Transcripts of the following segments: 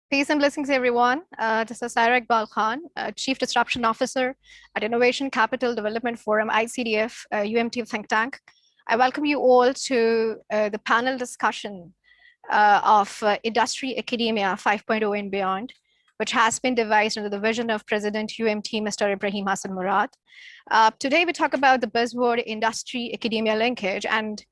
Peace and blessings, everyone. This is Saira Iqbal Khan, Chief Disruption Officer at Innovation Capital Development Forum, ICDF, UMT think tank. I welcome you all to the panel discussion of Industry Academia 5.0 and beyond, which has been devised under the vision of President UMT, Mr. Ibrahim Hassan Murad. Today, we talk about the buzzword industry academia linkage, and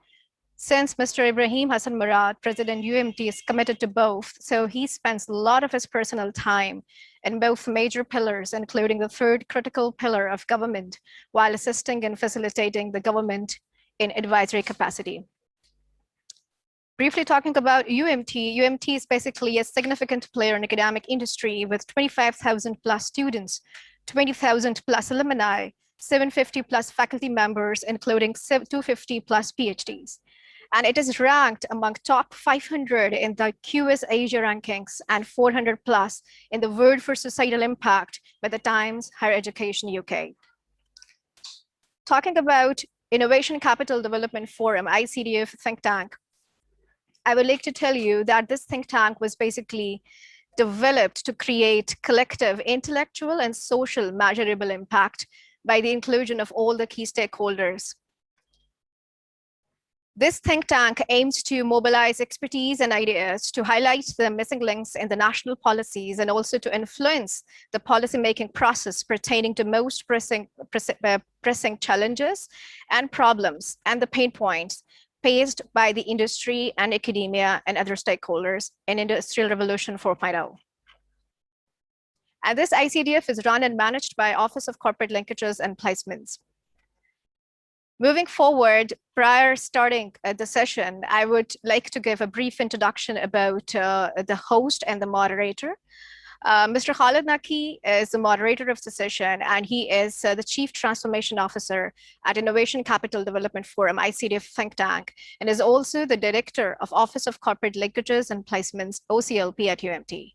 since Mr. Ibrahim Hassan Murad, President UMT, is committed to both, so he spends a lot of his personal time in both major pillars, including the third critical pillar of government, while assisting and facilitating the government in advisory capacity. Briefly talking about UMT, UMT is basically a significant player in academic industry with 25,000 plus students, 20,000 plus alumni, 750 plus faculty members, including 250 plus PhDs. And it is ranked among top 500 in the QS Asia rankings and 400 plus in the World for Societal Impact by the Times Higher Education UK. Talking about Innovation Capital Development Forum, ICDF think tank, I would like to tell you that this think tank was basically developed to create collective intellectual and social measurable impact by the inclusion of all the key stakeholders. This think tank aims to mobilize expertise and ideas to highlight the missing links in the national policies and also to influence the policymaking process pertaining to most pressing challenges and problems and the pain points faced by the industry and academia and other stakeholders in Industrial Revolution 4.0. And this ICDF is run and managed by Office of Corporate Linkages and Placements. Moving forward, prior starting the session, I would like to give a brief introduction about the host and the moderator. Mr. Khalid Naqi is the moderator of the session, and he is the Chief Transformation Officer at Innovation Capital Development Forum, ICDF think tank, and is also the Director of Office of Corporate Linkages and Placements, OCLP at UMT.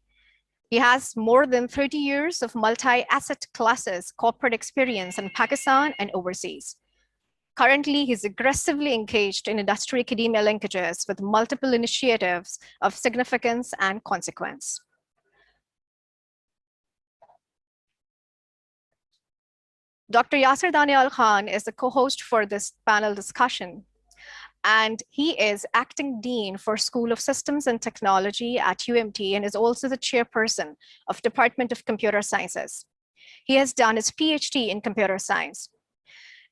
He has more than 30 years of multi-asset classes corporate experience in Pakistan and overseas. Currently, he's aggressively engaged in industry academia linkages with multiple initiatives of significance and consequence. Dr. Yasir Daniel Khan is the co-host for this panel discussion, and he is acting dean for School of Systems and Technology at UMT and is also the chairperson of Department of Computer Sciences. He has done his PhD in computer science.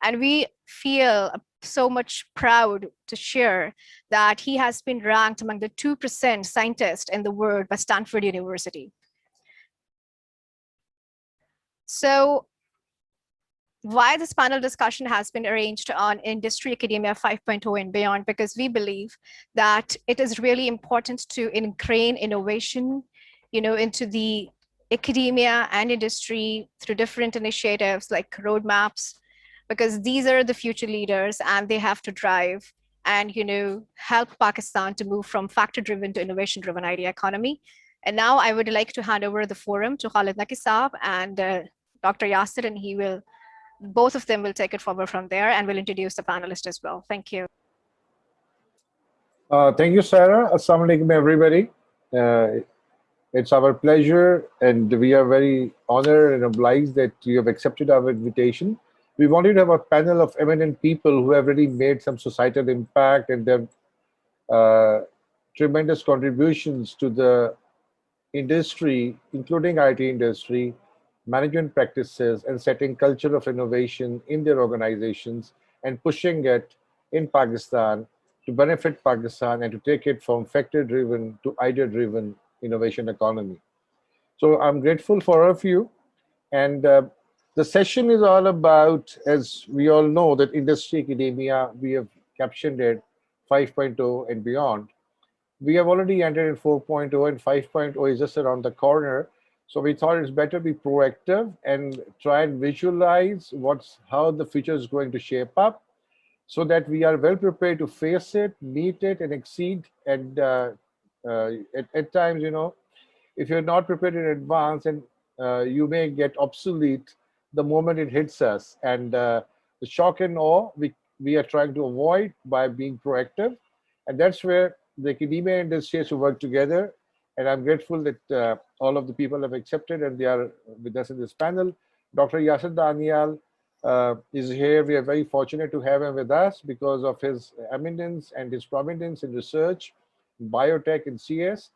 And we feel so much proud to share that he has been ranked among the 2% scientists in the world by Stanford University. So why this panel discussion has been arranged on Industry Academia 5.0 and beyond, because we believe that it is really important to ingrain innovation, into the academia and industry through different initiatives like roadmaps, because these are the future leaders and they have to drive and help Pakistan to move from factor-driven to innovation-driven idea economy. And now I would like to hand over the forum to Khalid Naqi Saab and Dr. Yasir, and both of them will take it forward from there and will introduce the panelists as well. Thank you. Thank you, Sarah. Assalamu alaikum, everybody. It's our pleasure, and we are very honored and obliged that you have accepted our invitation. We wanted to have a panel of eminent people who have really made some societal impact and their tremendous contributions to the industry, including IT industry, management practices, and setting culture of innovation in their organizations and pushing it in Pakistan to benefit Pakistan and to take it from factor-driven to idea-driven innovation economy. So I'm grateful for all of you. And the session is all about, as we all know, that industry academia, we have captioned it 5.0 and beyond. We have already entered in 4.0 and 5.0 is just around the corner. So we thought it's better be proactive and try and visualize how the future is going to shape up so that we are well prepared to face it, meet it, and exceed. And at times, if you're not prepared in advance, and you may get obsolete the moment it hits us. And the shock and awe we are trying to avoid by being proactive. And that's where the academia industry has to work together And I'm grateful that all of the people have accepted and they are with us in this panel. Dr. Yasir Danial is here. We are very fortunate to have him with us because of his eminence and his prominence in research, biotech, and CS.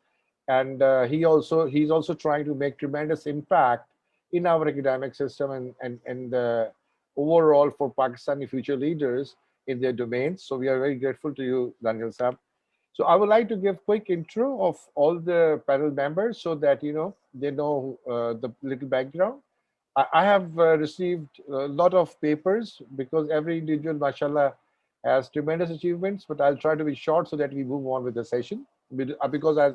And he's also trying to make tremendous impact in our academic system and overall for Pakistani future leaders in their domains. So we are very grateful to you, Daniel Saab. So I would like to give quick intro of all the panel members so that they know the little background. I have received a lot of papers because every individual, mashallah, has tremendous achievements. But I'll try to be short so that we move on with the session because I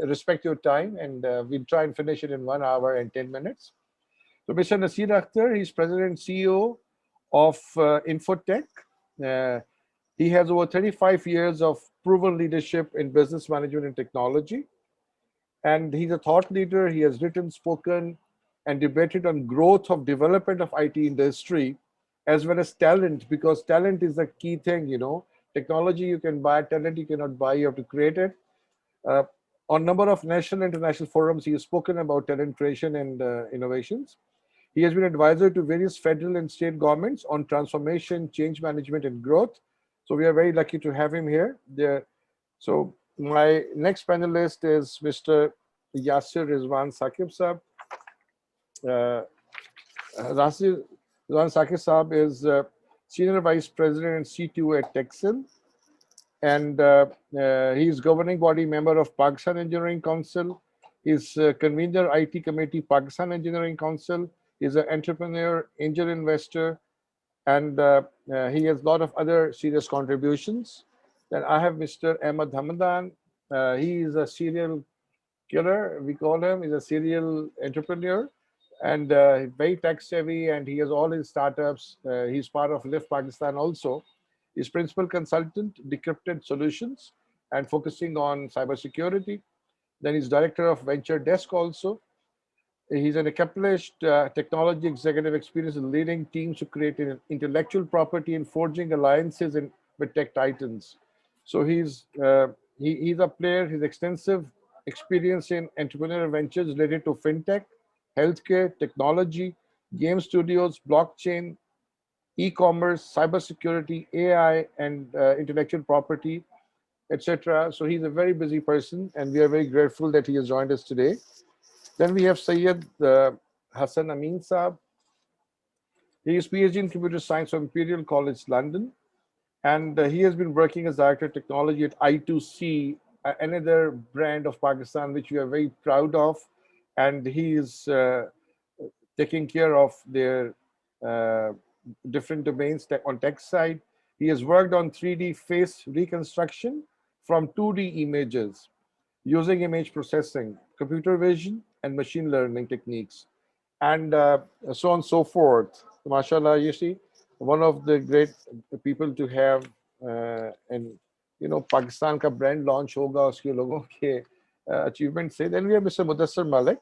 respect your time and we'll try and finish it in 1 hour and 10 minutes. So Mr. Nasir Akhtar, he's President and CEO of Infotech. Uh, he has over 35 years of proven leadership in business management and technology. And he's a thought leader. He has written, spoken, and debated on growth of development of IT industry, as well as talent, because talent is the key thing. Technology you can buy, talent you cannot buy, you have to create it. Uh, on number of national and international forums, he has spoken about talent creation and innovations. He has been advisor to various federal and state governments on transformation, change management, and growth. So we are very lucky to have him here. So my next panelist is Mr. Yasir Rizwan Saqib Saab. Uh, Yasir Rizwan Saqib Saab is Senior Vice President and CTO at Texel. And he is governing body member of Pakistan Engineering Council. He's convener IT Committee, Pakistan Engineering Council. He's an entrepreneur, angel investor, and he has a lot of other serious contributions. Then I have Mr. Ahmad Hamadan. He is a serial killer, we call him. He's a serial entrepreneur and very tech savvy, and he has all his startups. He's part of Lift Pakistan also. He's principal consultant, decrypted solutions, and focusing on cybersecurity. Then he's director of Venture Desk also. He's an accomplished technology executive experience in leading teams to create an intellectual property and forging alliances with tech titans. So he's a player. His extensive experience in entrepreneurial ventures related to fintech, healthcare, technology, game studios, blockchain, e-commerce, cybersecurity, AI, and intellectual property, etc. So he's a very busy person, and we are very grateful that he has joined us today. Then we have Syed Hassan Amin Saab. He is PhD in computer science from Imperial College London, and he has been working as director of technology at I2C, another brand of Pakistan, which we are very proud of. And he is taking care of their uh, different domains on tech side. He has worked on 3D face reconstruction from 2D images using image processing, computer vision, and machine learning techniques, and so on and so forth. MashaAllah, you see, one of the great people to have, and Pakistan ka brand launch hoga uske logon ke achievement se. Then we have Mr. Mudassar Malik.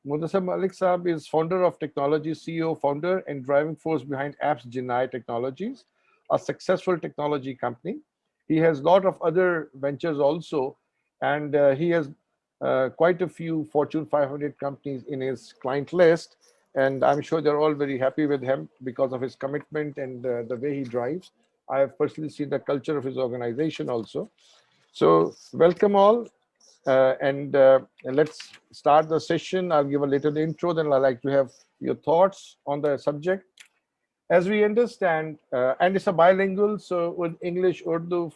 Mudassar Malik Saab is founder of Technology, CEO, founder, and driving force behind Apps Jinai Technologies, a successful technology company. He has a lot of other ventures also, and he has quite a few Fortune 500 companies in his client list. And I'm sure they're all very happy with him because of his commitment and the way he drives. I have personally seen the culture of his organization also. So welcome all. And let's start the session. I'll give a little intro, then I'd like to have your thoughts on the subject. As we understand, and it's a bilingual, so with English, Urdu,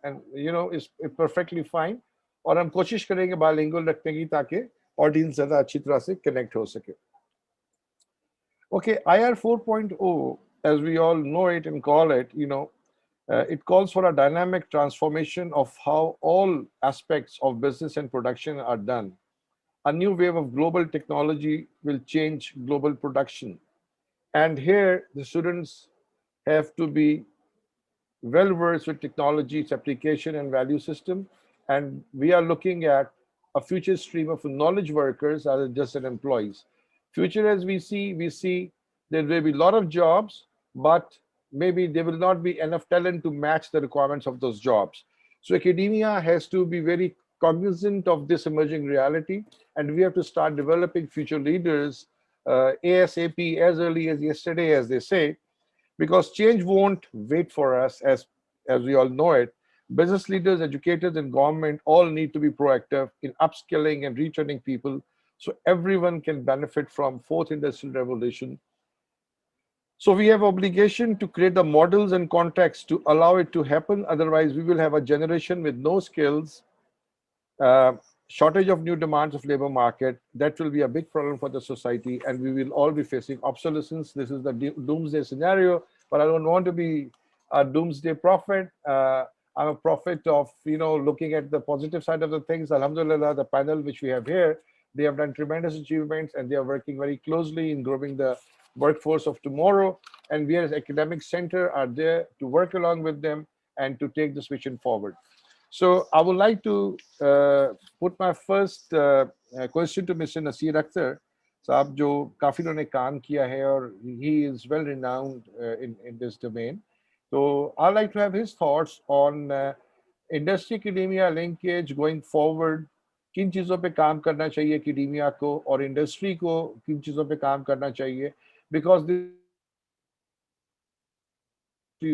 and is perfectly fine. और हम कोशिश करेंगे bilingual रखने की ताकि audience ज़्यादा अच्छी तरह से connect हो सके. Okay, IR 4.0, as we all know it and call it, it calls for a dynamic transformation of how all aspects of business and production are done. A new wave of global technology will change global production. And here, the students have to be well versed with technology, its application and value system. And we are looking at a future stream of knowledge workers other than just employees. Future, as we see there will be a lot of jobs, but maybe there will not be enough talent to match the requirements of those jobs. So academia has to be very cognizant of this emerging reality, and we have to start developing future leaders ASAP, as early as yesterday, as they say, because change won't wait for us, as we all know it. Business leaders, educators, and government all need to be proactive in upskilling and retraining people so everyone can benefit from fourth industrial revolution. So we have obligation to create the models and context to allow it to happen. Otherwise, we will have a generation with no skills, uh, shortage of new demands of labor market. That will be a big problem for the society, and we will all be facing obsolescence. This is the doomsday scenario, but I don't want to be a doomsday prophet. I'm a prophet of, looking at the positive side of the things. Alhamdulillah, the panel which we have here, they have done tremendous achievements, and they are working very closely in growing the workforce of tomorrow. And we as academic center are there to work along with them and to take this vision forward. So I would like to put my first question to Mr. Nasir Akhtar साहब जो काफी उन्होंने काम किया है और he is well renowned in this domain. So I'd like to have his thoughts on industry academia linkage going forward. किन चीज़ों पे काम करना चाहिए academia को और industry को किन चीज़ों पे काम करना चाहिए, because this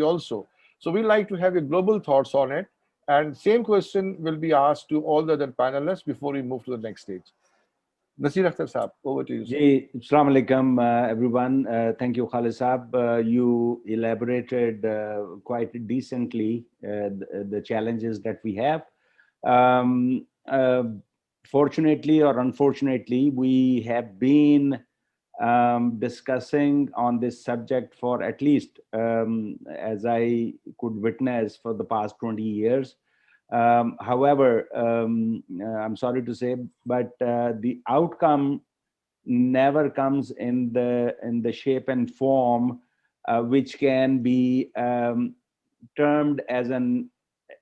also. So we like to have your global thoughts on it. And same question will be asked to all the other panelists before we move to the next stage. Nasir Akhtar Saab, over to you, sir. Assalamu alaikum, everyone. Thank you, Khalid Saab. You elaborated quite decently the challenges that we have. Fortunately or unfortunately, we have been discussing on this subject for at least, as I could witness, for the past 20 years. However, I'm sorry to say, but the outcome never comes in the shape and form which can be termed as an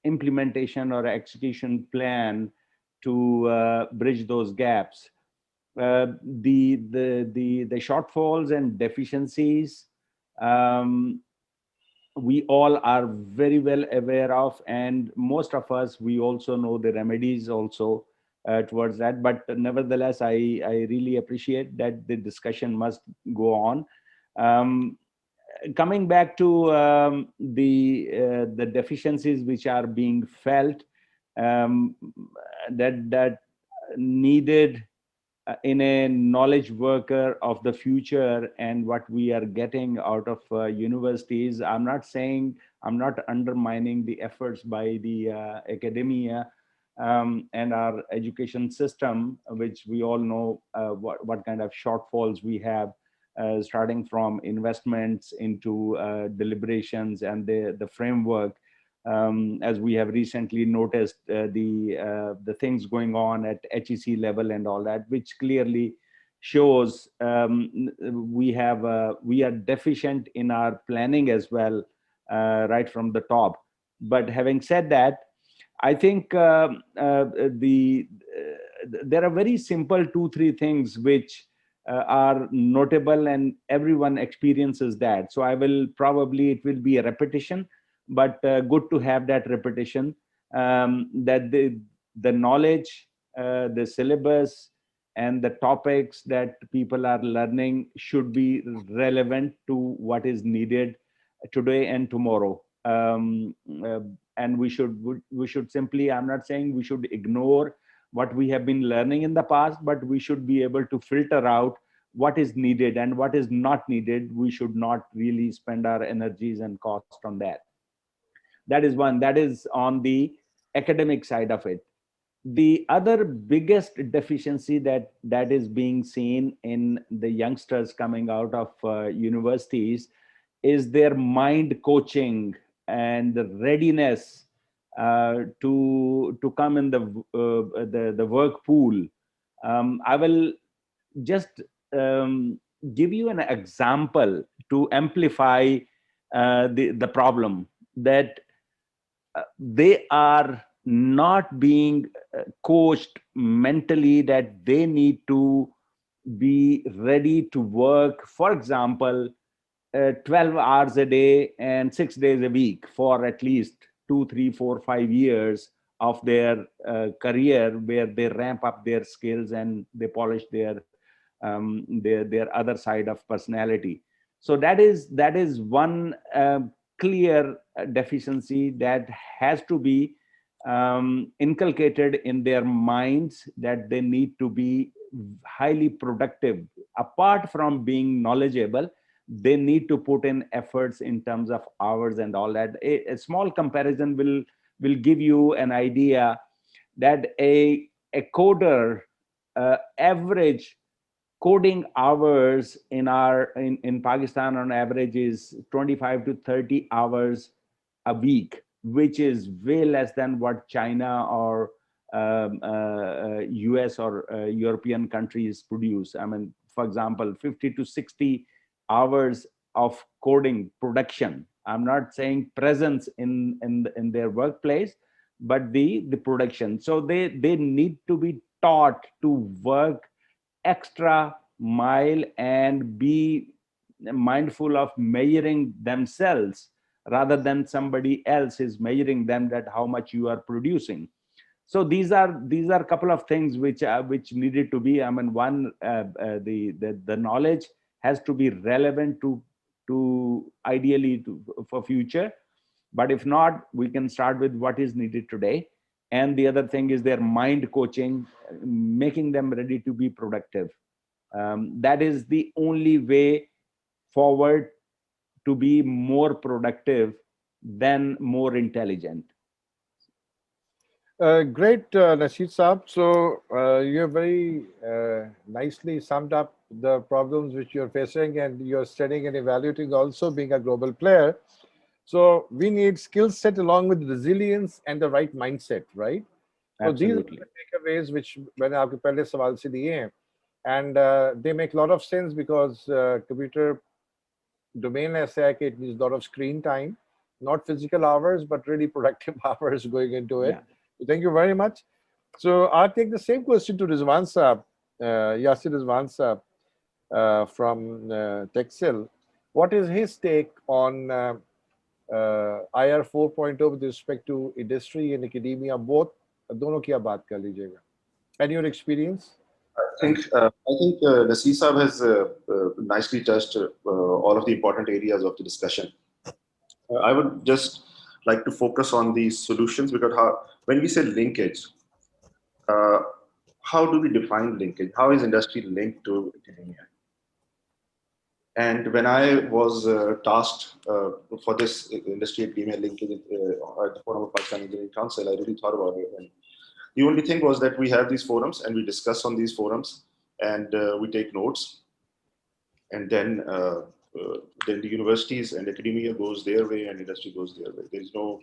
implementation or execution plan to bridge those gaps. The shortfalls and deficiencies we all are very well aware of, and most of us, we also know the remedies also towards that. But nevertheless, I really appreciate that the discussion must go on. Coming back to the deficiencies which are being felt, that needed in a knowledge worker of the future and what we are getting out of universities. I'm not undermining the efforts by the academia and our education system, which we all know what kind of shortfalls we have, starting from investments into deliberations and the framework. As we have recently noticed, the things going on at HEC level and all that, which clearly shows we are deficient in our planning as well, right from the top. But having said that, I think there are very simple 2-3 things which are notable, and everyone experiences that. So it will be a repetition, but good to have that repetition, that the knowledge, the syllabus, and the topics that people are learning should be relevant to what is needed today and tomorrow. And we should simply, I'm not saying we should ignore what we have been learning in the past, but we should be able to filter out what is needed and what is not needed. We should not really spend our energies and cost on that. That is one. That is on the academic side of it. The other biggest deficiency that is being seen in the youngsters coming out of universities is their mind coaching and the readiness to come in the work pool. I will just give you an example to amplify the problem, that they are not being coached mentally, that they need to be ready to work, for example, 12 hours a day and 6 days a week for at least 2, 3, 4, 5 years of their career, where they ramp up their skills and they polish their other side of personality. So that is one clear deficiency that has to be inculcated in their minds, that they need to be highly productive. Apart from being knowledgeable, they need to put in efforts in terms of hours and all that. A small comparison will give you an idea that a coder average coding hours in Pakistan on average is 25 to 30 hours a week, which is way less than what China or US or European countries produce. I mean, for example, 50 to 60 hours of coding production. I'm not saying presence in their workplace, but the production. So they need to be taught to work extra mile and be mindful of measuring themselves rather than somebody else is measuring them, that how much you are producing. So these are a couple of things which needed to be, I mean, one, the knowledge has to be relevant to ideally for future. But if not, we can start with what is needed today. And the other thing is their mind coaching, making them ready to be productive. That is the only way forward to be more productive than more intelligent. Great, Nasheed Saab. So you have very nicely summed up the problems which you're facing, and you're studying and evaluating also being a global player. So we need skill set along with resilience and the right mindset, right? So these are Absolutely. the takeaways which मैंने आपके पहले सवाल से दिए हैं, and they make a lot of sense because computer domain ऐसा है कि it needs a lot of screen time, not physical hours, but really productive hours going into it. Yeah. So thank you very much. So I'll take the same question to Rizwan Saab, Yasir Rizwan Saab from Texel. What is his take on IR 4.0 with respect to industry and academia? Both, दोनों की आप बात कर लीजिएगा. And your experience? I think Nasir Saab has nicely touched all of the important areas of the discussion. I would just like to focus on the solutions, because when we say linkage, how do we define linkage? How is industry linked to academia? And when I was tasked for this industry academia linkage at the Forum of Pakistan Engineering Council, I really thought about it. And the only thing was that we have these forums and we discuss on these forums, and we take notes, and then the universities and academia goes their way and industry goes their way. There is no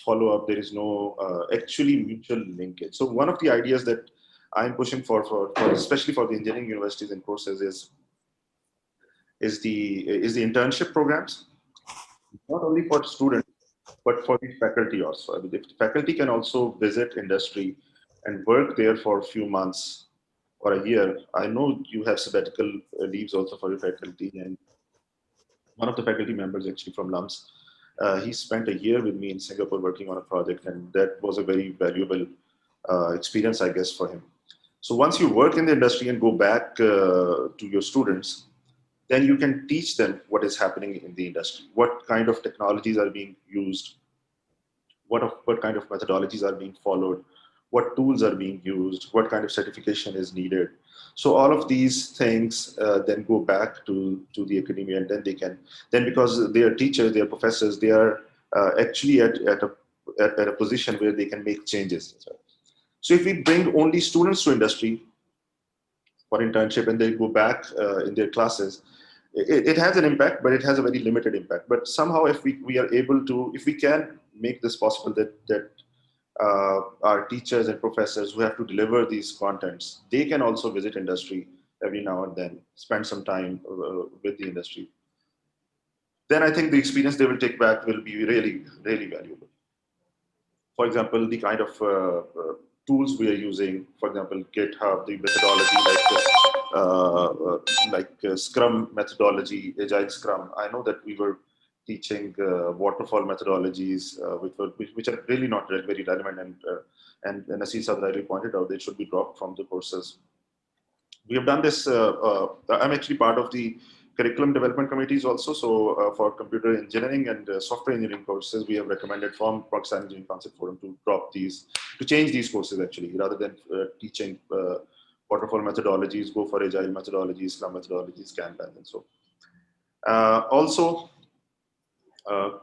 follow-up. There is no actually mutual linkage. So one of the ideas that I'm pushing for especially for the engineering universities and courses is the internship programs, not only for students but for the faculty also. I mean, if the faculty can also visit industry and work there for a few months or a year. I know you have sabbatical leaves also for your faculty, and one of the faculty members actually from LUMS, he spent a year with me in Singapore working on a project, and that was a very valuable experience, I guess, for him. So once you work in the industry and go back to your students, then you can teach them what is happening in the industry, what kind of technologies are being used, what kind of methodologies are being followed, what tools are being used, what kind of certification is needed. So all of these things then go back to the academia, and then they can, then because they are teachers, they are professors, they are actually at a position where they can make changes. So if we bring only students to industry for internship and they go back in their classes, it has an impact, but it has a very limited impact. But somehow if we are able to, if we can make this possible, that our teachers and professors who have to deliver these contents, they can also visit industry every now and then, spend some time with the industry, then I think the experience they will take back will be really, really valuable. For example, the kind of tools we are using, for example, GitHub, the methodology like Scrum methodology, Agile Scrum. I know that we were teaching waterfall methodologies, which are really not very relevant, and Nasir Saab rightly pointed out, they should be dropped from the courses. We have done this. I'm actually part of the curriculum development committees also. So for computer engineering and software engineering courses, we have recommended from Pakistan Engineering Council Forum to drop these, to change these courses actually, rather than teaching waterfall methodologies, go for agile methodologies, Scrum methodologies, Kanban, and so. Also,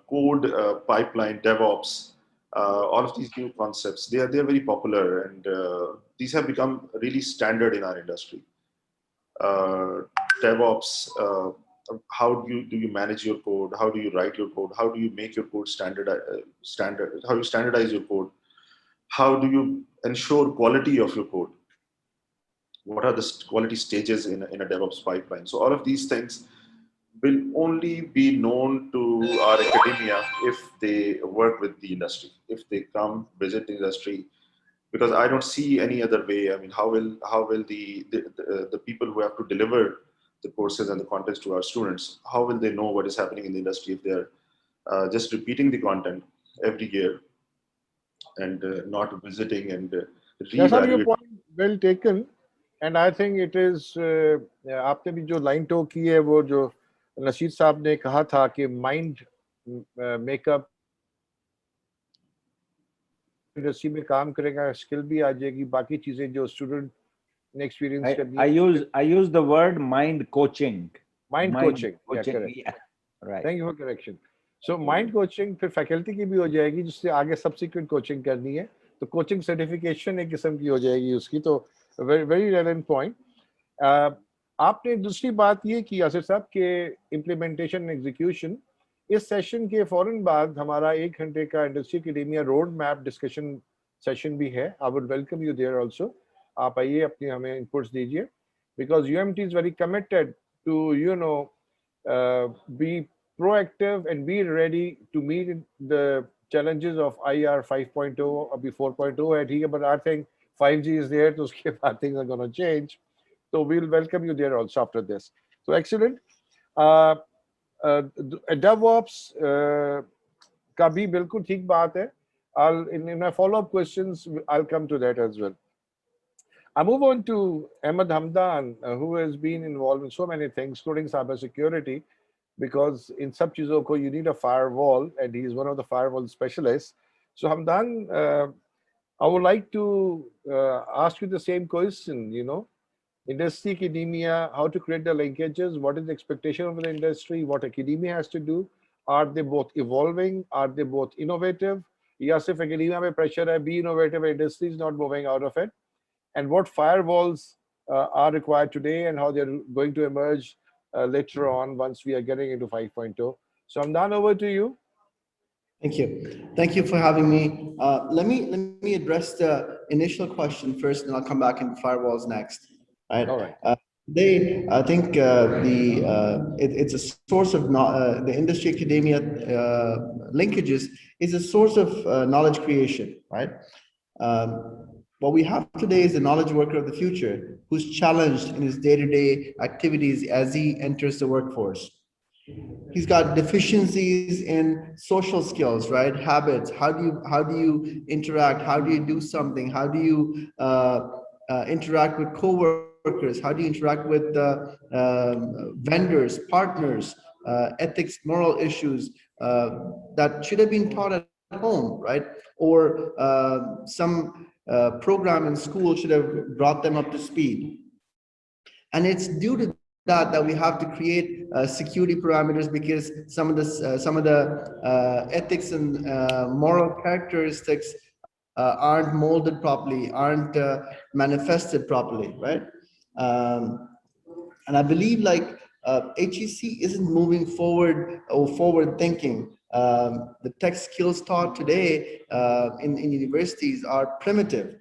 code pipeline, DevOps, all of these new concepts, they are very popular, and these have become really standard in our industry. DevOps, how do you manage your code? How do you write your code? How do you make your code standard? How you standardize your code? How do you ensure quality of your code? What are the quality stages in a DevOps pipeline? So all of these things will only be known to our academia if they work with the industry, if they come visit the industry, because I don't see any other way. I mean, how will the people who have to deliver the courses and the contents to our students, how will they know what is happening in the industry if they're just repeating the content every year and not visiting and That's your reevaluating? point well taken, and I think it is. आपने भी जो line टोक की है वो जो नशीद साहब ने कहा था कि माइंड मेकअप इंडस्ट्री में काम करेगा, स्किल भी आ जाएगी, बाकी चीजें जो स्टूडेंट ने एक्सपीरियंस करनी है. I use the word mind coaching. Mind coaching. Yeah, coaching. correct. Yeah, right. Thank you for correction. So mind coaching फिर फैकल्टी की भी हो जाएगी, जिससे आगे सब्सिक्वेंट कोचिंग करनी है, तो कोचिंग सर्टिफिकेशन एक किस्म की हो जाएगी उसकी. तो वेरी रेलेवेंट पॉइंट. आपने दूसरी बात ये की आसिफ साहब के इम्प्लीमेंटेशन एग्जीक्यूशन. इस सेशन के फौरन बाद हमारा 1 घंटे का industry academia road map discussion session भी है. I would welcome you there also. आप आइए, अपनी हमें इनपुट्स दीजिए, because UMT is very committed to be proactive and be ready to meet the challenges of IR 5.0 or 4.0 है, ठीक है, but I think 5G is there, तो उसके बाद things are going to change. So we'll welcome you there also after this. So excellent. DevOps का भी बिल्कुल ठीक बात है. In my follow-up questions, I'll come to that as well. I move on to Ahmed Hamdan, who has been involved in so many things, including cybersecurity, because in सब चीजों को you need a firewall, and he is one of the firewall specialists. So Hamdan, I would like to ask you the same question, industry, academia, how to create the linkages, what is the expectation of the industry, what academia has to do, are they both evolving, are they both innovative? Yes, if academia में pressure है, be innovative, industry is not moving out of it. And what firewalls are required today and how they're going to emerge later on once we are getting into 5.0. So Hamdan, over to you. Thank you. Thank you for having me. Let me address the initial question first, and I'll come back into firewalls next. Right. All right. Today, I think it's a source of the industry academia linkages is a source of knowledge creation, right? What we have today is a knowledge worker of the future who's challenged in his day-to-day activities as he enters the workforce. He's got deficiencies in social skills, right? Habits. How do you interact? How do you do something? How do you interact with coworkers? How do you interact with vendors, partners, ethics, moral issues that should have been taught at home, right? Or some program in school should have brought them up to speed. And it's due to that we have to create security parameters, because some of the ethics and moral characteristics aren't molded properly, aren't manifested properly, right? And I believe like HEC isn't moving forward or forward thinking. The tech skills taught today in universities are primitive.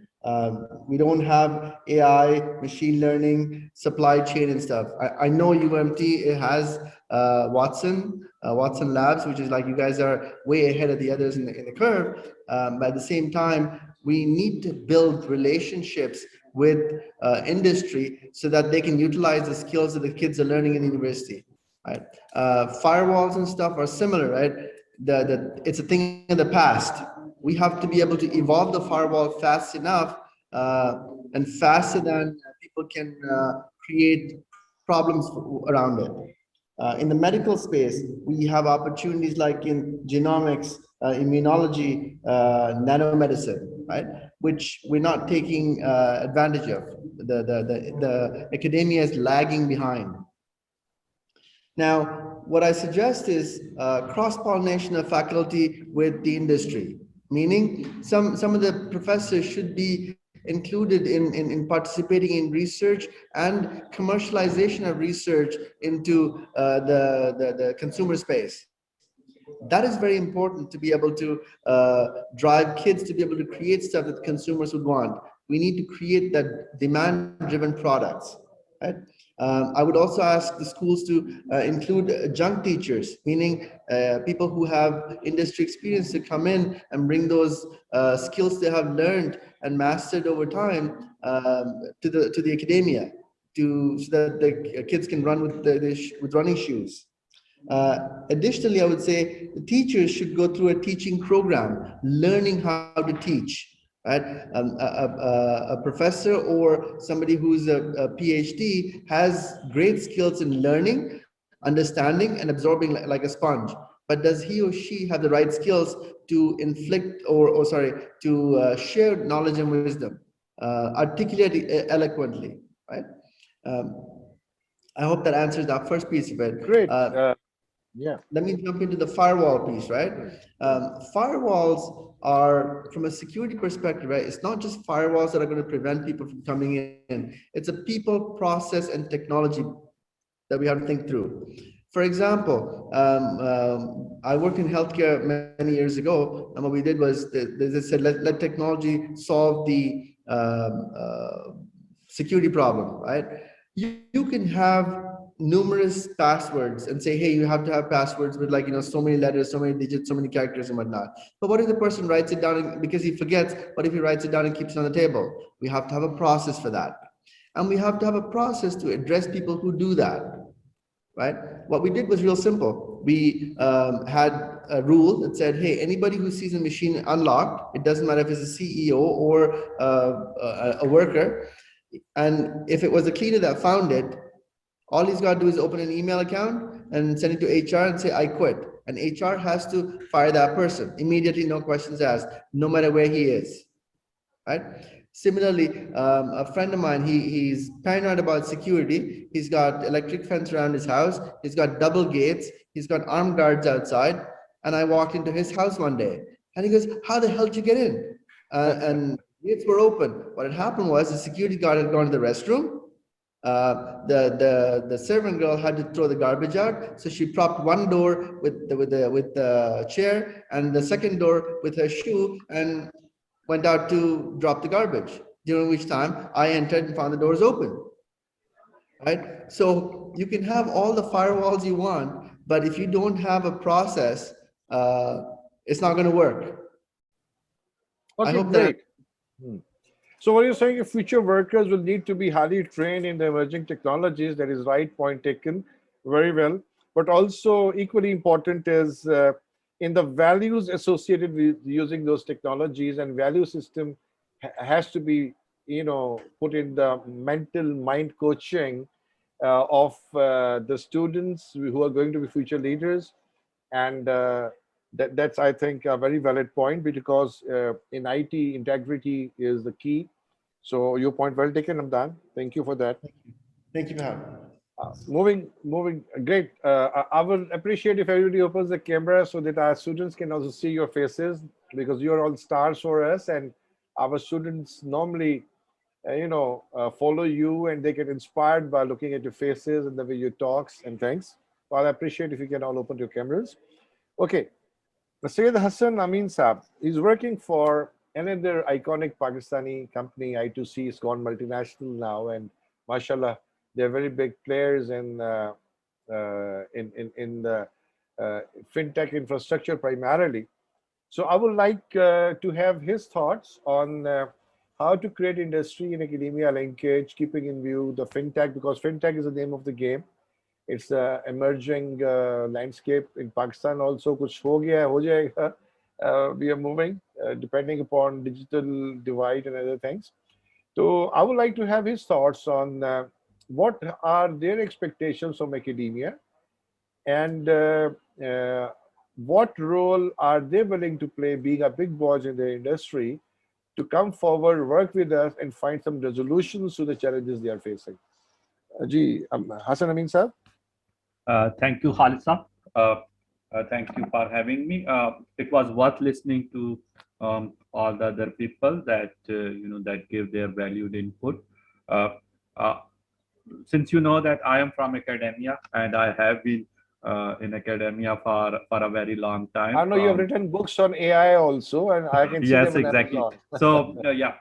We don't have AI, machine learning, supply chain and stuff. I know UMT has Watson Labs, which is like you guys are way ahead of the others in the curve. But at the same time, we need to build relationships with industry so that they can utilize the skills that the kids are learning in the university. right? Firewalls and stuff are similar, right? It's a thing of the past. We have to be able to evolve the firewall fast enough and faster than people can create problems around it. In the medical space, we have opportunities like in genomics, immunology, nanomedicine, right? Which we're not taking advantage of. The academia is lagging behind. Now, what I suggest is cross-pollination of faculty with the industry, meaning some of the professors should be included in participating in research and commercialization of research into the consumer space. That is very important to be able to drive kids to be able to create stuff that consumers would want. We need to create that demand-driven products, right? I would also ask the schools to include adjunct teachers, meaning people who have industry experience to come in and bring those skills they have learned and mastered over time to the academia, so that the kids can run with running shoes. Additionally, I would say the teachers should go through a teaching program, learning how to teach. Right, a professor or somebody who's a PhD has great skills in learning, understanding, and absorbing like a sponge. But does he or she have the right skills to inflict to share knowledge and wisdom, articulate it eloquently, right? I hope that answers that first piece of it. Great. Yeah. Let me jump into the firewall piece, right? Firewalls are, from a security perspective, right? It's not just firewalls that are going to prevent people from coming in. It's a people, process, and technology that we have to think through. For example, I worked in healthcare many years ago, and what we did was they said, let technology solve the security problem, right? You can have numerous passwords and say, hey, you have to have passwords with like, so many letters, so many digits, so many characters and whatnot. But what if the person writes it down because he forgets? What if he writes it down and keeps it on the table? We have to have a process for that. And we have to have a process to address people who do that, right? What we did was real simple. We had a rule that said, hey, anybody who sees a machine unlocked, it doesn't matter if it's a CEO or a worker, and if it was a cleaner that found it, all he's got to do is open an email account and send it to HR and say, I quit. And HR has to fire that person immediately, no questions asked, no matter where he is, right? Similarly, a friend of mine, he's paranoid about security. He's got electric fence around his house. He's got double gates. He's got armed guards outside. And I walked into his house one day and he goes, how the hell did you get in? And gates were open. What had happened was the security guard had gone to the restroom. The servant girl had to throw the garbage out, so she propped one door with the chair and the second door with her shoe and went out to drop the garbage, during which time I entered and found the doors open, right? So you can have all the firewalls you want, but if you don't have a process, it's not going to work. Okay, I hope great. So what you're saying, if future workers will need to be highly trained in the emerging technologies, that is right, point taken, very well. But also equally important is in the values associated with using those technologies, and value system has to be, put in the mental mind coaching of the students who are going to be future leaders. And that's, I think, a very valid point, because in IT, integrity is the key. So your point well taken, Hamdan. Thank you for that. Thank you for having me. Moving, great. I will appreciate if everybody opens the camera so that our students can also see your faces, because you are all stars for us, and our students normally, follow you and they get inspired by looking at your faces and the way you talk and things. So I'll appreciate if you can all open your cameras. Okay. Syed Hassan Amin Saab is working for another iconic Pakistani company, I2C. It's gone multinational now, and mashallah, they're very big players in the fintech infrastructure primarily. So I would like to have his thoughts on how to create industry and academia linkage, keeping in view the fintech, because fintech is the name of the game. It's a emerging landscape in Pakistan also. कुछ हो गया है, हो जाएगा. We are moving depending upon digital divide and other things. So I would like to have his thoughts on what are their expectations from academia, and what role are they willing to play, being a big boss in their industry, to come forward, work with us, and find some resolutions to the challenges they are facing. Ji, Hassan Amin sir. Thank you, Khalisa. Thank you for having me. It was worth listening to all the other people that that gave their valued input. Uh, uh, since you know that I am from academia and I have been in academia for a very long time. I know you have written books on AI also, and I can see yes, them on exactly. Amazon. So yeah,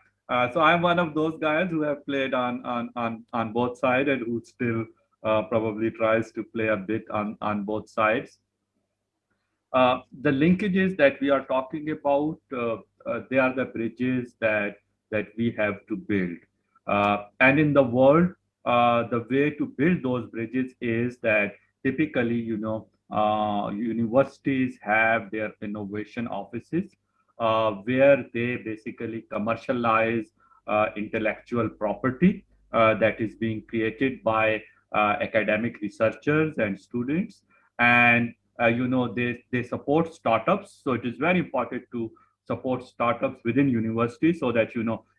so I'm one of those guys who have played on both sides and who still probably tries to play a bit on both sides. The linkages that we are talking about, they are the bridges that we have to build. And in the world, the way to build those bridges is that typically, universities have their innovation offices where they basically commercialize intellectual property that is being created by academic researchers and students. And they support startups. So it is very important to support startups within universities so that,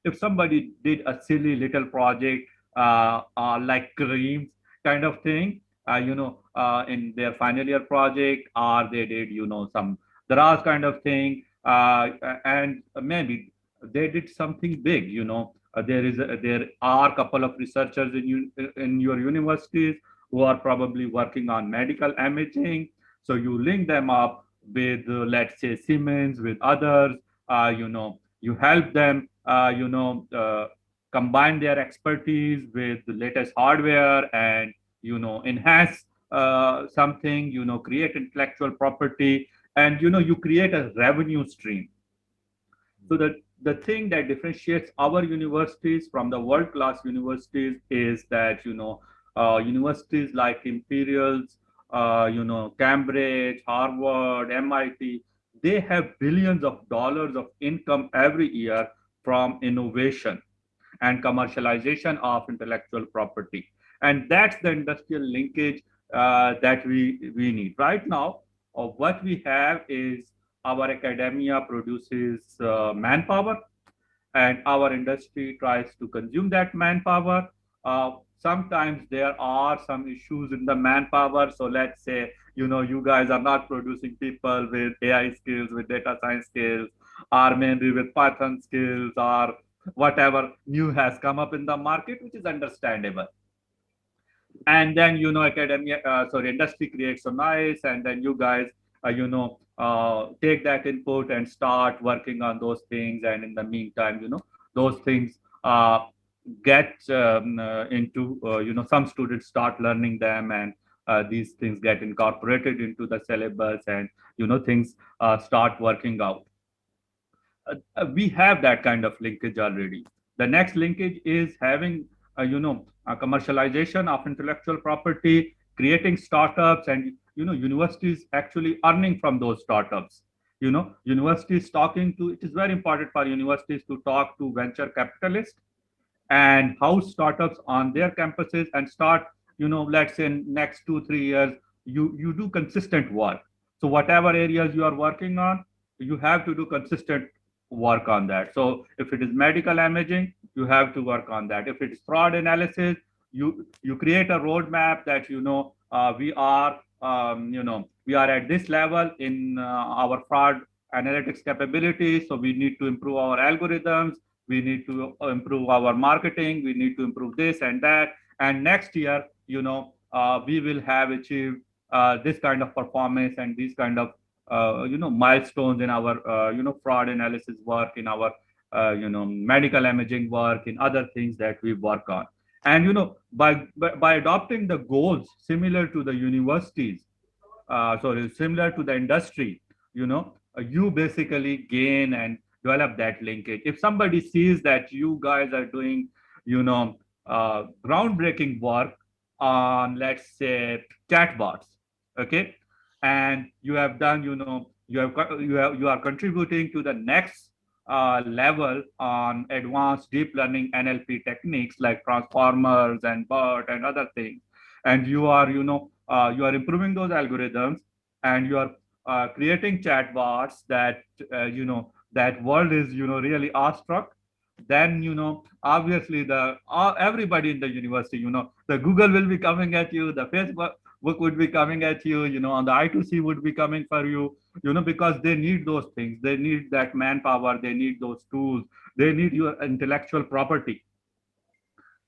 if somebody did a silly little project like Kareem's kind of thing, in their final year project, or they did, some Daraz kind of thing, and maybe they did something big, there are a couple of researchers in your universities who are probably working on medical imaging. So you link them up with, let's say, Siemens, with others. You help them, combine their expertise with the latest hardware and, enhance something, create intellectual property, and, you create a revenue stream. So the thing that differentiates our universities from the world-class universities is that, universities like Imperial's, Cambridge, Harvard, MIT, they have billions of dollars of income every year from innovation and commercialization of intellectual property. And that's the industrial linkage that we need. Right now, what we have is our academia produces manpower, and our industry tries to consume that manpower. Sometimes there are some issues in the manpower. So let's say, you guys are not producing people with AI skills, with data science skills, or maybe with Python skills, or whatever new has come up in the market, which is understandable. And then, industry creates a noise, and then you guys, take that input and start working on those things. And in the meantime, those things get into, some students start learning them, and these things get incorporated into the syllabus, and, things start working out. We have that kind of linkage already. The next linkage is having, a commercialization of intellectual property, creating startups, and, universities actually earning from those startups. Universities it is very important for universities to talk to venture capitalists and house startups on their campuses and start, let's say in next 2-3 years, you do consistent work. So whatever areas you are working on, you have to do consistent work on that. So if it is medical imaging, you have to work on that. If it's fraud analysis, you create a roadmap that, we are at this level in our fraud analytics capabilities. So we need to improve our algorithms. We need to improve our marketing. We need to improve this and that. And next year, we will have achieved this kind of performance and these kind of milestones in our fraud analysis work, in our medical imaging work, in other things that we work on. And by adopting the goals similar to the universities, similar to the industry, you basically gain and develop that linkage. If somebody sees that you guys are doing groundbreaking work on, let's say, chatbots, okay, and you have done, you are contributing to the next level on advanced deep learning NLP techniques like transformers and BERT and other things, and you are, you are improving those algorithms, and you are creating chatbots that, that world is, really awestruck. Then, obviously everybody in the university, the Google will be coming at you, the Facebook would be coming at you, on the I2C would be coming for you, because they need those things, they need that manpower, they need those tools, they need your intellectual property.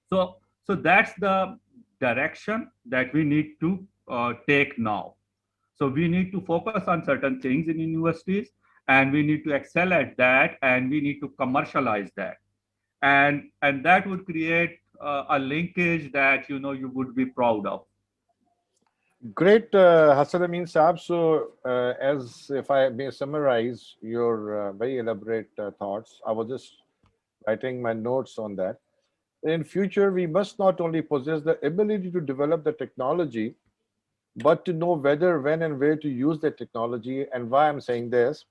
So that's the direction that we need to take now. So we need to focus on certain things in universities, and we need to excel at that, and we need to commercialize that, and that would create a linkage that, you would be proud of. Great, Hassan Amin Saab. So, as if I may summarize your very elaborate thoughts, I was just writing my notes on that. In future, we must not only possess the ability to develop the technology, but to know whether, when, and where to use the technology. And why I'm saying this,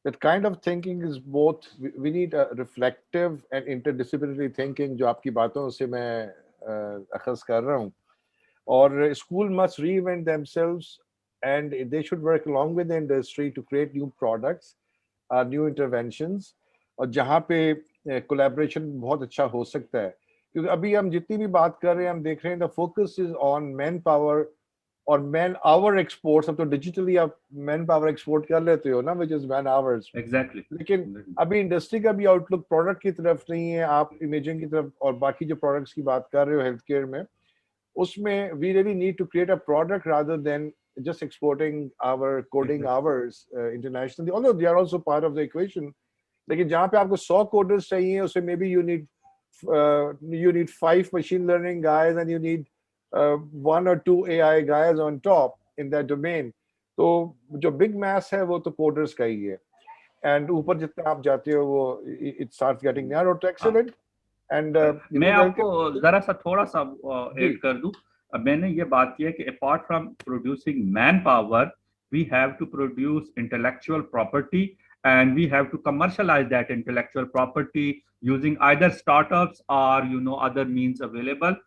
that kind of thinking is both. We need a reflective and interdisciplinary thinking. जो आपकी बातों से मैं अखज़ कर रहा हूँ. Or school must reinvent themselves, and they should work along with the industry to create new products, new interventions, और जहाँ पे collaboration बहुत अच्छा हो सकता है. क्योंकि अभी हम जितनी भी बात कर रहे हैं, हम देख रहे हैं the focus is on manpower और man hour exports. अब तो digitally आप manpower export कर लेते हो ना, which is man hours. Exactly. लेकिन अभी इंडस्ट्री का भी आउटलुक प्रोडक्ट की तरफ नहीं है, आप इमेजिंग की तरफ और बाकी जो प्रोडक्ट्स की बात कर रहे हो हेल्थ केयर में, उसमें we really need to create a product rather than just exporting our coding hours internationally, although they are also part of the equation. लेकिन जहाँ पे आपको 100 coders चाहिए, उसमें maybe you need 5 machine learning guys, and you need 1 or 2 AI guys on top in that domain. तो जो big mass है वो तो coders का ही है, and ऊपर जितना आप जाते हो वो it starts getting narrow to excellent. And मैं आपको जरा सा थोड़ा सा ऐड कर दूं. मैंने ये बात की है कि apart from producing man power, we have to produce intellectual property, and we have to commercialize that intellectual property using either startups or, other means available,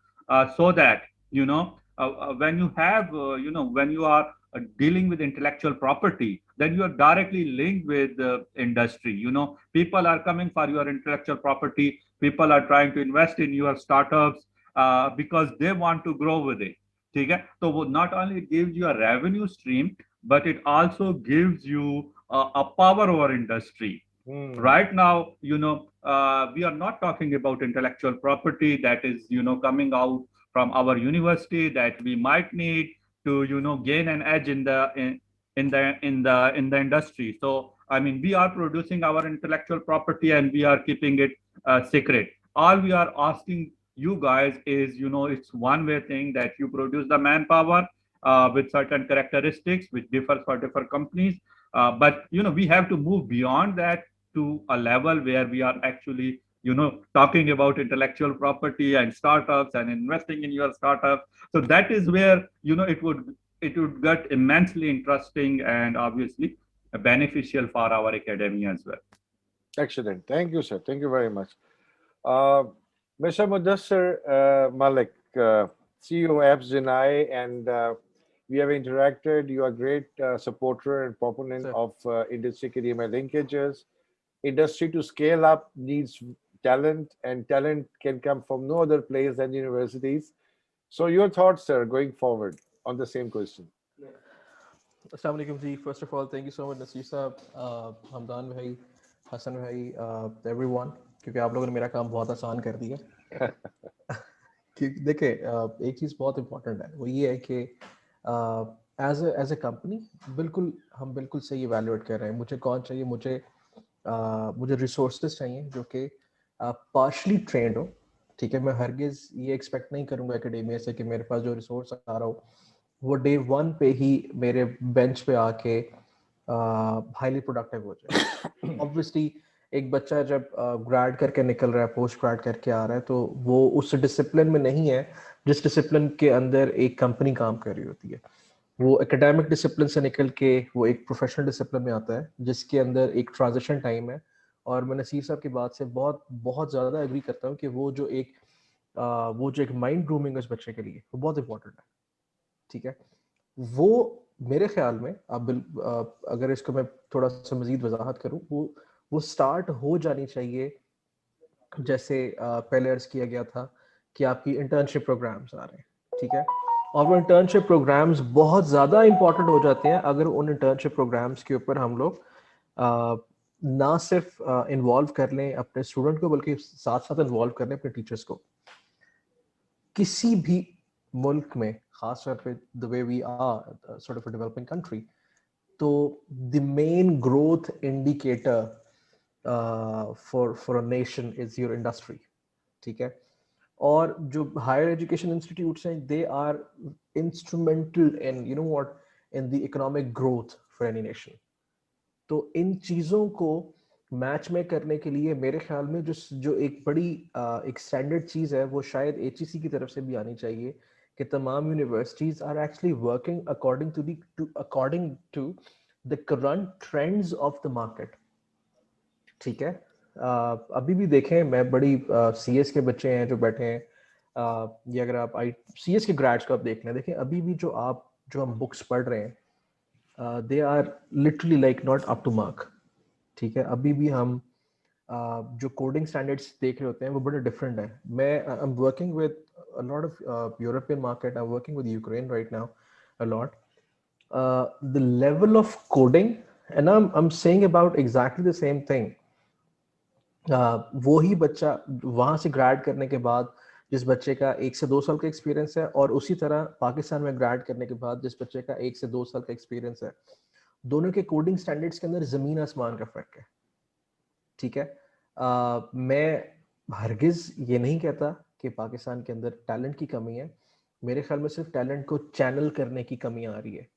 so that, when you have, when you are dealing with intellectual property, then you are directly linked with the industry. People are coming for your intellectual property, people are trying to invest in your startups because they want to grow with it. ठीक है? So not only it gives you a revenue stream, but it also gives you a power over industry. Right now, we are not talking about intellectual property that is, coming out from our university that we might need to, gain an edge in the industry. So, I mean, we are producing our intellectual property and we are keeping it secret. All we are asking you guys is, it's one-way thing that you produce the manpower with certain characteristics which differ for different companies. But, we have to move beyond that to a level where we are actually, talking about intellectual property and startups and investing in your startup. So that is where, it would get immensely interesting and obviously beneficial for our academia as well. Excellent. Thank you, sir. Thank you very much. Mr. Mudassir Malik, CEO Apps Deny, and we have interacted. You are a great supporter and proponent of industry academia linkages. Industry to scale up needs talent, and talent can come from no other place than universities. So your thoughts, sir, going forward on the same question. Assalamu alaikum ji. First of all, thank you so much, Nasir Saab, Hamdan bhai, Hassan bhai, everyone, क्योंकि आप लोगों ने मेरा काम बहुत आसान कर दिया. देखिए, एक चीज़ बहुत इम्पोर्टेंट है, वो ये है कि एज ए कंपनी हम बिल्कुल सही इवैल्यूएट कर रहे हैं. मुझे कौन चाहिए? मुझे रिसोर्सेज चाहिए जो कि पार्शली ट्रेंड हो. ठीक है, मैं हरगिज़ ये एक्सपेक्ट नहीं करूँगा एकेडेमिया से कि मेरे पास जो रिसोर्स आ रहा हो वो डे 1 पे ही मेरे बेंच पे आके हाईली प्रोडक्टिव हो जाए. ऑब्वियसली एक बच्चा जब ग्रेड करके निकल रहा है, पोस्ट ग्रेड करके आ रहा है, तो वो उस डिसिप्लिन में नहीं है जिस डिसिप्लिन के अंदर एक कंपनी काम कर रही होती है। वो एकेडमिक डिसिप्लिन से निकल के वो एक प्रोफेशनल डिसिप्लिन में आता है जिसके अंदर एक ट्रांजिशन टाइम है। और मैं नसीर साहब की बात से बहुत बहुत ज़्यादा एग्री करता हूँ कि वो जो एक माइंड ग्रूमिंग है उस बच्चे के लिए वो बहुत इंपॉर्टेंट है। ठीक है, वो मेरे ख्याल में अगर इसको मैं थोड़ा सा मजीद वजाहत करूँ, वो स्टार्ट हो जानी चाहिए जैसे पहले अर्ज किया गया था कि आपकी इंटर्नशिप प्रोग्राम्स आ रहे हैं। ठीक है, और वो इंटर्नशिप प्रोग्राम्स बहुत ज़्यादा इंपॉर्टेंट हो जाते हैं अगर उन इंटर्नशिप प्रोग्राम्स के ऊपर हम लोग ना सिर्फ इन्वॉल्व कर लें अपने स्टूडेंट को, बल्कि साथ साथ इन्वॉल्व कर लें अपने टीचर्स को। किसी भी मुल्क में, खास तौर पे the way we are sort of a developing country, तो the main growth indicator for a nation is your industry. ठीक है, और जो हायर एजुकेशन इंस्टीट्यूट्स हैं, they are instrumental in you know what in the economic growth for any nation. तो इन चीज़ों को मैच में करने के लिए मेरे ख्याल में जो एक बड़ी एक स्टैंडर्ड चीज़ है, वो शायद HEC की तरफ से भी आनी चाहिए कि तमाम universities are actually working according to the current trends of the market. ठीक है, अभी भी देखें, मैं बड़ी CS के बच्चे हैं जो बैठे हैं, ये अगर आप CS के ग्रेड्स को आप देख लें, देखें अभी भी जो हम बुक्स पढ़ रहे हैं, they are literally like not up to mark. ठीक है, अभी भी हम जो कोडिंग स्टैंडर्ड्स देख रहे होते हैं वो बड़े डिफरेंट है। मैं I am working with a lot of European market, I am working with Ukraine right now a lot. The level of coding, and I am saying about exactly the same thing. वो ही बच्चा वहाँ से grade करने के बाद जिस बच्चे का 1 से 2 साल का एक्सपीरियंस है, और उसी तरह पाकिस्तान में ग्रेड करने के बाद जिस बच्चे का 1 से 2 साल का एक्सपीरियंस है, दोनों के कोडिंग स्टैंडर्ड्स के अंदर ज़मीन आसमान का फर्क है। ठीक है, मैं हरगिज़ ये नहीं कहता कि पाकिस्तान के अंदर टैलेंट की कमी है। मेरे ख्याल में सिर्फ टैलेंट को चैनल करने की कमी आ रही है।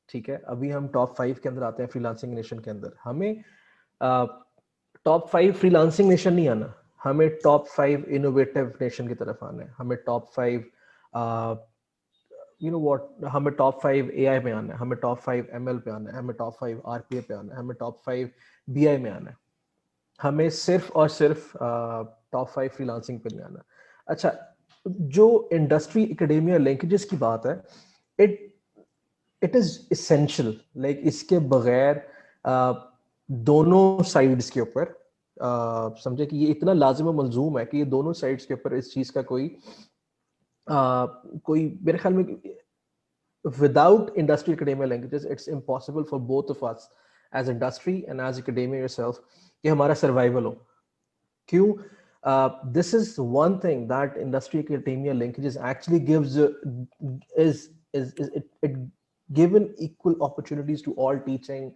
ठीक है, अभी हम टॉप 5 के अंदर आते हैं फ्रीलांसिंग नेशन के अंदर। हमें टॉप 5 फ्रीलांसिंग नेशन नहीं आना, हमें टॉप 5 इनोवेटिव नेशन की तरफ आना है। हमें टॉप 5 हमें टॉप 5 AI में आना है, हमें टॉप 5 ML पे आना है, हमें टॉप 5 RPA पे आना है, हमें टॉप 5 BI में आना है। हमें सिर्फ और सिर्फ टॉप 5 फ्रीलांसिंग पे नहीं आना। अच्छा, जो इंडस्ट्री एकेडेमिया लिंकेजेस की बात है, इट इज एसेंशियल। लाइक इसके बगैर दोनों साइड्स के ऊपर समझे कि ये इतना लाजिम और मलजूम है कि ये दोनों साइड्स के ऊपर इस चीज का कोई मेरे ख्याल में without industry academia languages it's impossible for both of us as industry and as academia yourself कि हमारा survival हो। क्यों? This is one thing that industry academia linkages actually gives is it given equal opportunities to all teaching,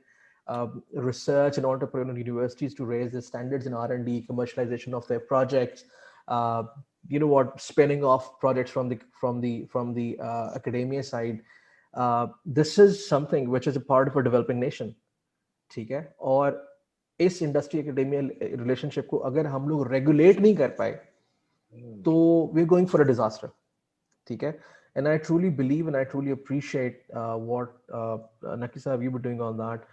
research and entrepreneurial universities to raise the standards in R&D, commercialization of their projects, spinning off projects from the academia side. This is something which is a part of a developing nation. ठीक है, और इस industry academia relationship को अगर हम लोग regulate नहीं कर पाए तो we are going for a disaster. ठीक है, and I truly believe and I truly appreciate what Naki sahab you were doing on that.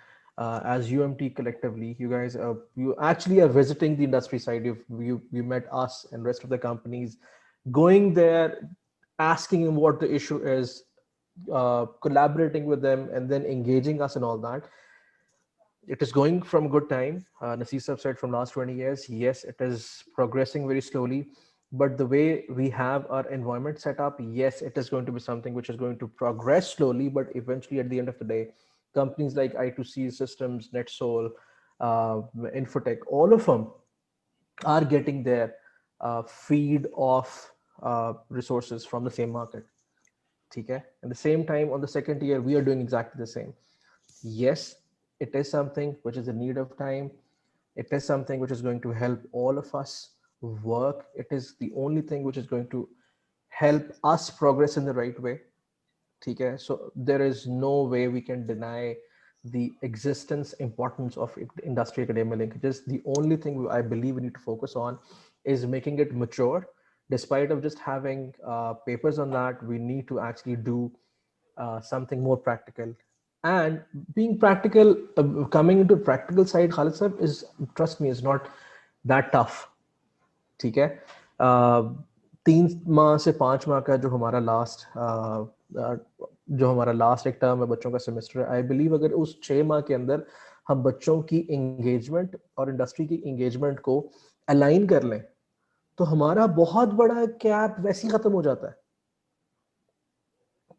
As UMT collectively, you guys you actually are visiting the industry side. You met us and rest of the companies, going there, asking them what the issue is, collaborating with them, and then engaging us and all that. It is going from good time. Naseer sahab said from last 20 years, yes, it is progressing very slowly. But the way we have our environment set up, yes, it is going to be something which is going to progress slowly, but eventually at the end of the day, companies like I2C Systems, NetSol, Infotech, all of them are getting their feed of resources from the same market. Okay? At the same time, on the second tier, we are doing exactly the same. Yes, it is something which is a need of time. It is something which is going to help all of us work. It is the only thing which is going to help us progress in the right way. Okay? So there is no way we can deny the existence importance of industry academia linkages. The only thing I believe we need to focus on is making it mature. Despite of just having papers on that, we need to actually do something more practical. And being practical, coming into practical side, Khalid sir, is, trust me, is not that tough. ठीक है, 3 माह से 5 माह का जो हमारा last एक term है बच्चों का सेमेस्टर है, आई बिलीव अगर उस 6 माह के अंदर हम बच्चों की एंगेजमेंट और इंडस्ट्री की एंगेजमेंट को अलाइन कर लें तो हमारा बहुत बड़ा गैप वैसे ही खत्म हो जाता है.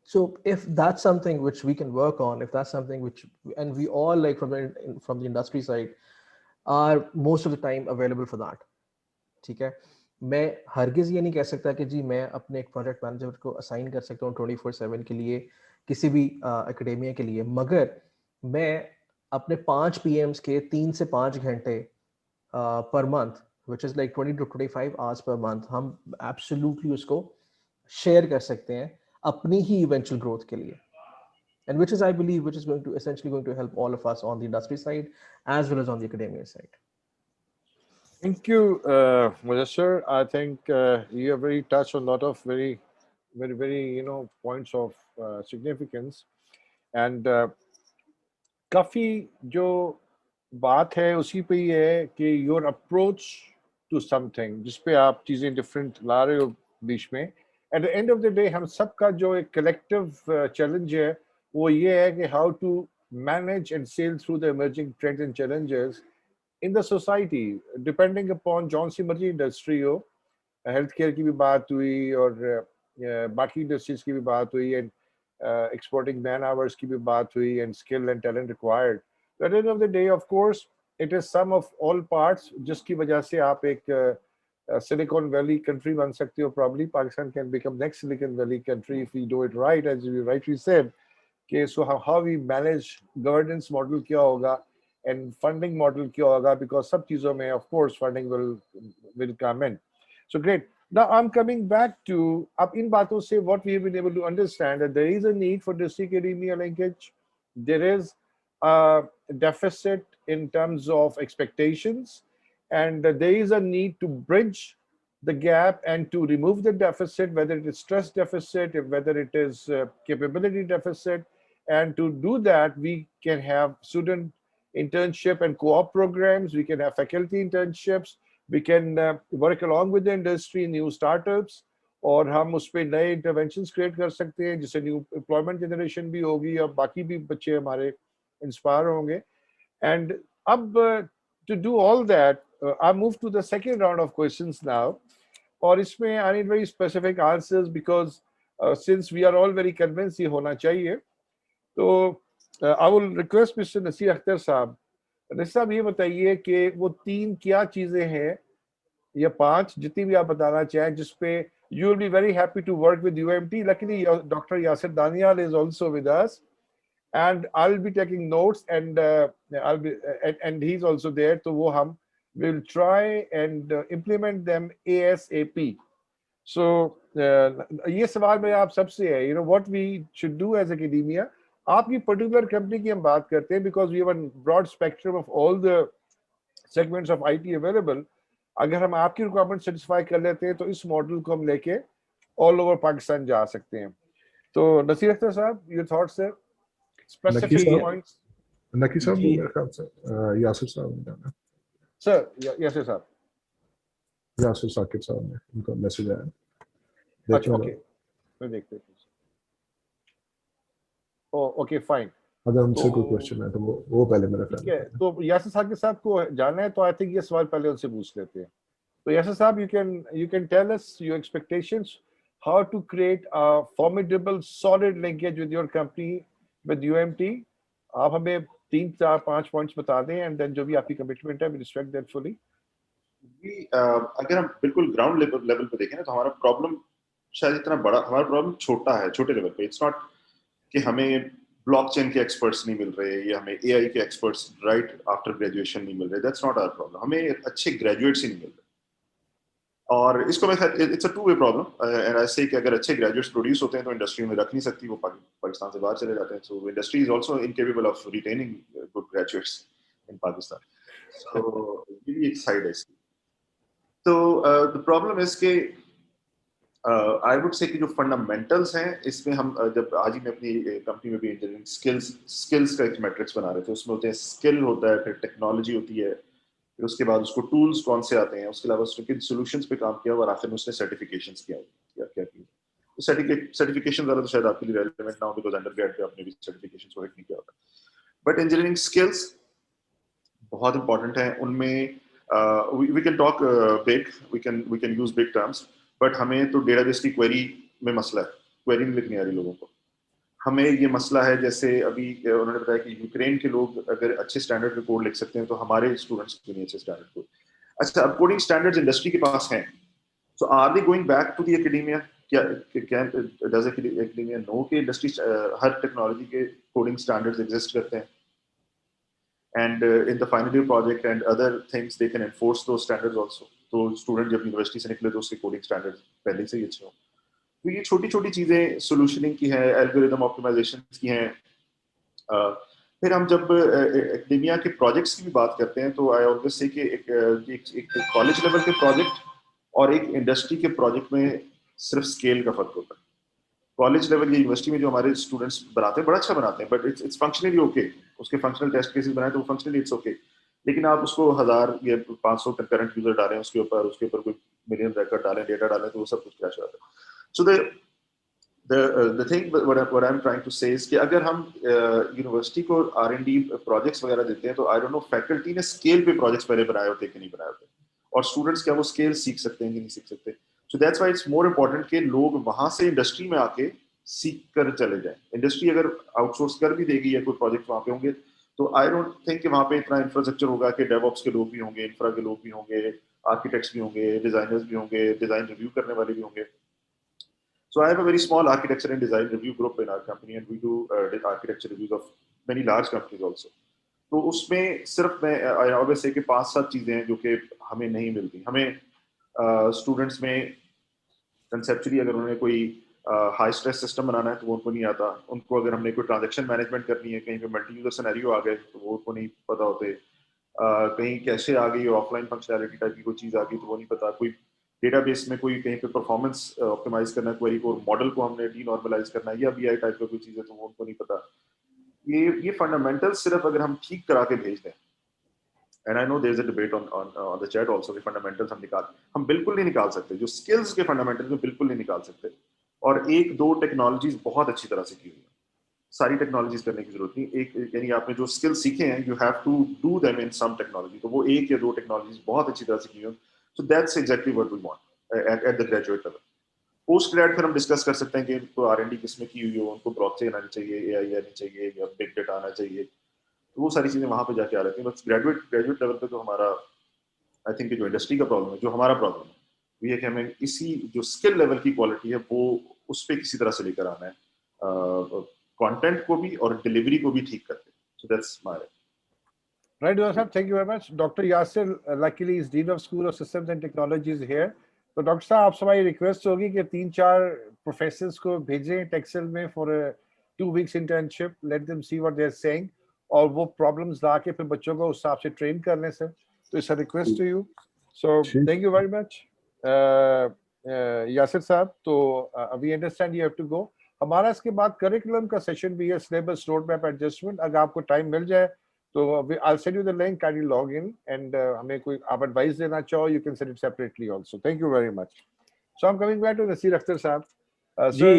So if that's something which we can work on, if that's something which, and we all like from the industry side are most of the time available for that. ठीक है, मैं हरगिज ये नहीं कह सकता कि जी मैं अपने एक प्रोजेक्ट मैनेजर को असाइन कर सकता हूँ 24/7 के लिए किसी भी एकेडेमिया के लिए, मगर मैं अपने 5 PMs के 3 से 5 घंटे per month, which is like 20 to 25 hours per month, हम absolutely उसको शेयर कर सकते हैं अपनी ही eventual growth के लिए, and which is, I believe, which is essentially going to help all of us on the industry side as well as on the academia side. Thank you, Mudassir. I think you have really touched on a lot of very, points of significance. And काफी जो बात है उसी पे ही है कि your approach to something, जिस पे आप चीजें different ला रहे हो बीच में. At the end of the day, हम सबका जो एक collective challenge है वो ये है कि how to manage and sail through the emerging trends and challenges in the society, depending upon जौन सी मर्जी इंडस्ट्री हो, हेल्थ केयर की भी बात हुई और बाकी इंडस्ट्रीज की भी बात हुई, एंड exporting man hours की भी बात हुई, and skill and talent required. At the end of the day, of course, it is sum of all parts, जिसकी वजह से आप एक Silicon Valley country बन सकते हो. Probably Pakistan can become next Silicon Valley country if we do it right, as you rightly said. Okay, so how we manage governance model क्या होगा and funding model क्या होगा, because सब चीजों में of course funding will come in. So great. Now I'm coming back to अब इन बातों से what we have been able to understand that there is a need for district academia linkage. There is a deficit in terms of expectations, and there is a need to bridge the gap and to remove the deficit, whether it is stress deficit, whether it is capability deficit. And to do that, we can have student internship and co-op programs. We can have faculty internships. We can work along with the industry, new startups, और हम उस पे नए interventions create कर सकते हैं जिससे new employment generation भी होगी और बाकी भी बच्चे हमारे inspire होंगे. And अब to do all that, I move to the second round of questions now. और इसमें I need very specific answers because since we are all very convinced ये होना चाहिए, तो I will request Mr. Nasir Akhtar साहब, नसीर साहब ये बताइए कि वो 3 क्या चीजें हैं या 5 जितनी भी आप बताना चाहें जिसपे you will be very happy to work with UMT. Luckily, Dr. Yasir Danial is also with us, and I'll be taking notes, and and he's also there. So वो हम will try and implement them ASAP. So ये सवाल मैं आप सबसे है, what we should do as academia. आपकी particular company की हम बात करते हैं because we have a broad spectrum of all the segments of IT available. अगर हम आपकी रिक्वायरमेंट सेटिस्फाई कर लेते हैं तो इस मॉडल को हम लेके ऑल ओवर पाकिस्तान जा सकते हैं. तो नसीर अख्तर साहब, your thoughts sir, specific points. नकी साहब मेरे ख्याल से यासिर साहब ने सर, यासिर साहब, यासिर साकिब साहब ने उनका मैसेज आया. अच्छा, ओके, मैं देखते हैं. Okay fine. अगर उनसे कोई क्वेश्चन है तो वो पहले मेरा ठीक है. तो यासिर साहब के साथ को जाना है तो आई थिंक ये सवाल पहले उनसे पूछ लेते हैं. तो यासिर साहब, you can tell us your expectations, how to create a formidable solid linkage with your company with UMT. आप हमें 3, 4, 5 पॉइंट्स बता दें, एंड देन जो भी आपकी कमिटमेंट है, we respect that fully. अगर हम बिल्कुल ग्राउंड लेवल पे देखें ना तो हमारा प्रॉब्लम शायद इतना बड़ा, हमारा प्रॉब्लम छोटा है, छोटे लेवल पे. इट्स नॉट कि हमें ब्लॉकचेन के एक्सपर्ट्स नहीं मिल रहे या हमें एआई के एक्सपर्ट्स राइट आफ्टर ग्रेजुएशन नहीं मिल रहे. That's not our problem. हमें अच्छे ग्रेजुएट्स ही नहीं मिल रहे. और इसको मैं it's a two way problem and I से कि अगर अच्छे ग्रेजुएट्स प्रोड्यूस होते हैं तो इंडस्ट्री में रख नहीं सकती, वो पाकिस्तान से बाहर चले जाते हैं. So industry is also incapable of retaining good graduates in Pakistan. So ये एक साइड है इसकी. तो द प्रॉब्लम इज के आई वुड से कि जो फंडामेंटल्स हैं इसमें हम जब आज ही मैं अपनी कंपनी में भी इंजीनियरिंग स्किल्स का एक मैट्रिक्स बना रहे थे, उसमें होते हैं स्किल होता है, फिर टेक्नोलॉजी होती है, फिर उसके बाद उसको टूल्स कौन से आते हैं, उसके अलावा उसने किन सॉल्यूशंस पे काम किया और आखिर में उसने सर्टिफिकेशंस किया क्या किया. तो सर्टिफिकेशन ज़्यादा तो शायद आपके लिए रेलेवेंट ना हो बिकॉज अंडरग्रेड पे आपने भी सर्टिफिकेशंस को नहीं किया होता, बट इंजीनियरिंग स्किल्स बहुत इंपॉर्टेंट है. उनमें we can talk big, we can use big terms, but हमें तो डेटाबेस की क्वेरी में मसला है, क्वेरी नहीं लिखनी आ रही लोगों को. हमें ये मसला है जैसे अभी उन्होंने बताया कि यूक्रेन के लोग अगर अच्छे स्टैंडर्ड में कोड लिख सकते हैं तो हमारे स्टूडेंट्स क्यों नहीं अच्छे स्टैंडर्ड कोड. अच्छा, अब कोडिंग स्टैंडर्ड्स इंडस्ट्री के पास हैं, so are they going back to the academia? क्या डज एकेडेमिया नो कि इंडस्ट्री हर टेक्नोलॉजी के कोडिंग स्टैंडर्ड्स एग्जिस्ट करते हैं, and in the final year project and other things they can enforce those standards also. तो student जब university से निकले तो उसके कोडिंग स्टैंडर्ड्स पहले से ही अच्छे हों. तो ये छोटी छोटी चीजें सोल्यूशनिंग की है, एल्गोरिदम ऑप्टिमाइजेशन की हैं. फिर हम जब एकेडेमिया के प्रोजेक्ट्स की भी बात करते हैं तो आई ऑलवेज से कि एक कॉलेज लेवल के प्रोजेक्ट और एक इंडस्ट्री के प्रोजेक्ट में सिर्फ स्केल का फर्क होता है. कॉलेज लेवल या यूनिवर्सिटी में जो हमारे स्टूडेंट्स बनाते हैं बड़ा अच्छा बनाते हैं, बट इट्स फंक्शनली ओके. उसके फंक्शनल टेस्ट केसेस बनाए तो वो फंक्शनली इट्स ओके, लेकिन आप उसको 1000 या 500 कंकरेंट यूजर डालें उसके ऊपर कोई मिलियन रिकॉर्ड डालें, डेटा डालें, तो वो सब कुछ क्रैश हो जाता है. सो the thing what I'm trying to say is कि अगर हम यूनिवर्सिटी को R&D प्रोजेक्ट्स वगैरह देते हैं तो आई डोंट नो फैकल्टी ने स्केल पे प्रोजेक्ट्स पहले बनाए होते कि नहीं बनाए होते, और स्टूडेंट्स क्या वो स्केल सीख सकते हैं कि नहीं सीख सकते. So that's why it's more important कि लोग वहां से इंडस्ट्री में आके सीख कर चले जाएं. इंडस्ट्री अगर आउटसोर्स कर भी देगी या कोई प्रोजेक्ट वहाँ पे होंगे तो आई डोंट थिंक कि वहाँ पे इतना इंफ्रास्ट्रक्चर होगा कि डेवऑप्स के लोग भी होंगे, इंफ्रा के लोग भी होंगे, आर्किटेक्ट्स भी होंगे, डिजाइनर्स भी होंगे, डिजाइन रिव्यू करने वाले भी होंगे. So I have a very small architecture and design review group in our company, and we do architecture reviews of many large companies also. तो उसमें सिर्फ मैं I always say कि 5-7 चीजें हैं जो कि हमें नहीं मिलती. हमें स्टूडेंट्स में कंसेप्चुअली अगर उन्होंने कोई हाई स्ट्रेस सिस्टम बनाना है तो वो उनको नहीं आता. उनको अगर हमने कोई ट्रांजैक्शन मैनेजमेंट करनी है, कहीं पे मल्टी यूजर सिनेरियो आ गए तो वो उनको नहीं पता होते. कहीं कैशे आ गई, ऑफलाइन फंक्शनैलिटी टाइप की कोई चीज़ आ गई तो वो नहीं पता. कोई डेटाबेस में कोई कहीं पे परफॉर्मेंस ऑप्टिमाइज करना है क्वेरी को, मॉडल को हमने डीनॉर्मलाइज करना है या बीआई टाइप का कोई चीज़ है तो वो उनको नहीं पता. ये फंडामेंटल्स सिर्फ अगर हम ठीक करा के भेज दें, and I know there is a debate on the chat also कि फंडामेंटल्स हम बिल्कुल नहीं निकाल सकते. जो स्किल्स के फंडामेंटल्स में बिल्कुल नहीं निकाल सकते. और 1-2 टेक्नोलॉजीज बहुत अच्छी तरह से की हुई है, सारी टेक्नोलॉजीज करने की जरूरत नहीं. एक यानी आपने जो स्किल सीखे हैं you have to do them in some technology, तो वो 1 या 2 टेक्नोलॉजीज बहुत अच्छी तरह से की हुई. So that's exactly what we want at the graduate level. Post grad फिर हम डिस्कस कर सकते हैं कि उनको R&D किसमें की हुई हो, उनको ब्लॉकचेन आनी चाहिए, AI आनी चाहिए या बिग डेटा आना चाहिए, तो वो सारी चीजें वहां पे जाके आ रही हैं. बस ग्रेजुएट लेवल पे तो हमारा आई थिंक जो इंडस्ट्री का प्रॉब्लम है, जो हमारा प्रॉब्लम है वो ये कि हमें इसी जो स्किल लेवल की क्वालिटी है वो उस पर किसी तरह से लेकर आना है, कंटेंट को भी और डिलीवरी को भी ठीक करके. So that's my Right, Joseph, thank you very much. Dr. Yasir, luckily, is Dean of School of Systems and Technologies here. तो डॉक्टर साहब आपसे हमारी रिक्वेस्ट होगी कि 3-4 प्रोफेसर्स को भेजें टेक्सेल में for 2 weeks internship, let them see what they are saying, और वो प्रॉब्लम्स ला के फिर बच्चों को उस हिसाब से ट्रेन कर लें सर. तो it's a request to you. So thank you very much Yasir साहब. तो we understand you have to go. हमारा इसके बाद करिकुलम का सेशन भी है, सिलेबस रोड मैप एडजस्टमेंट. अगर आपको टाइम मिल जाए तो I'll send you the link, can you log in, and हमें कोई आप एडवाइस देना चाहो you can send it separately also. Thank you very much. So I'm coming back to Nasir Akhtar साहब. जी,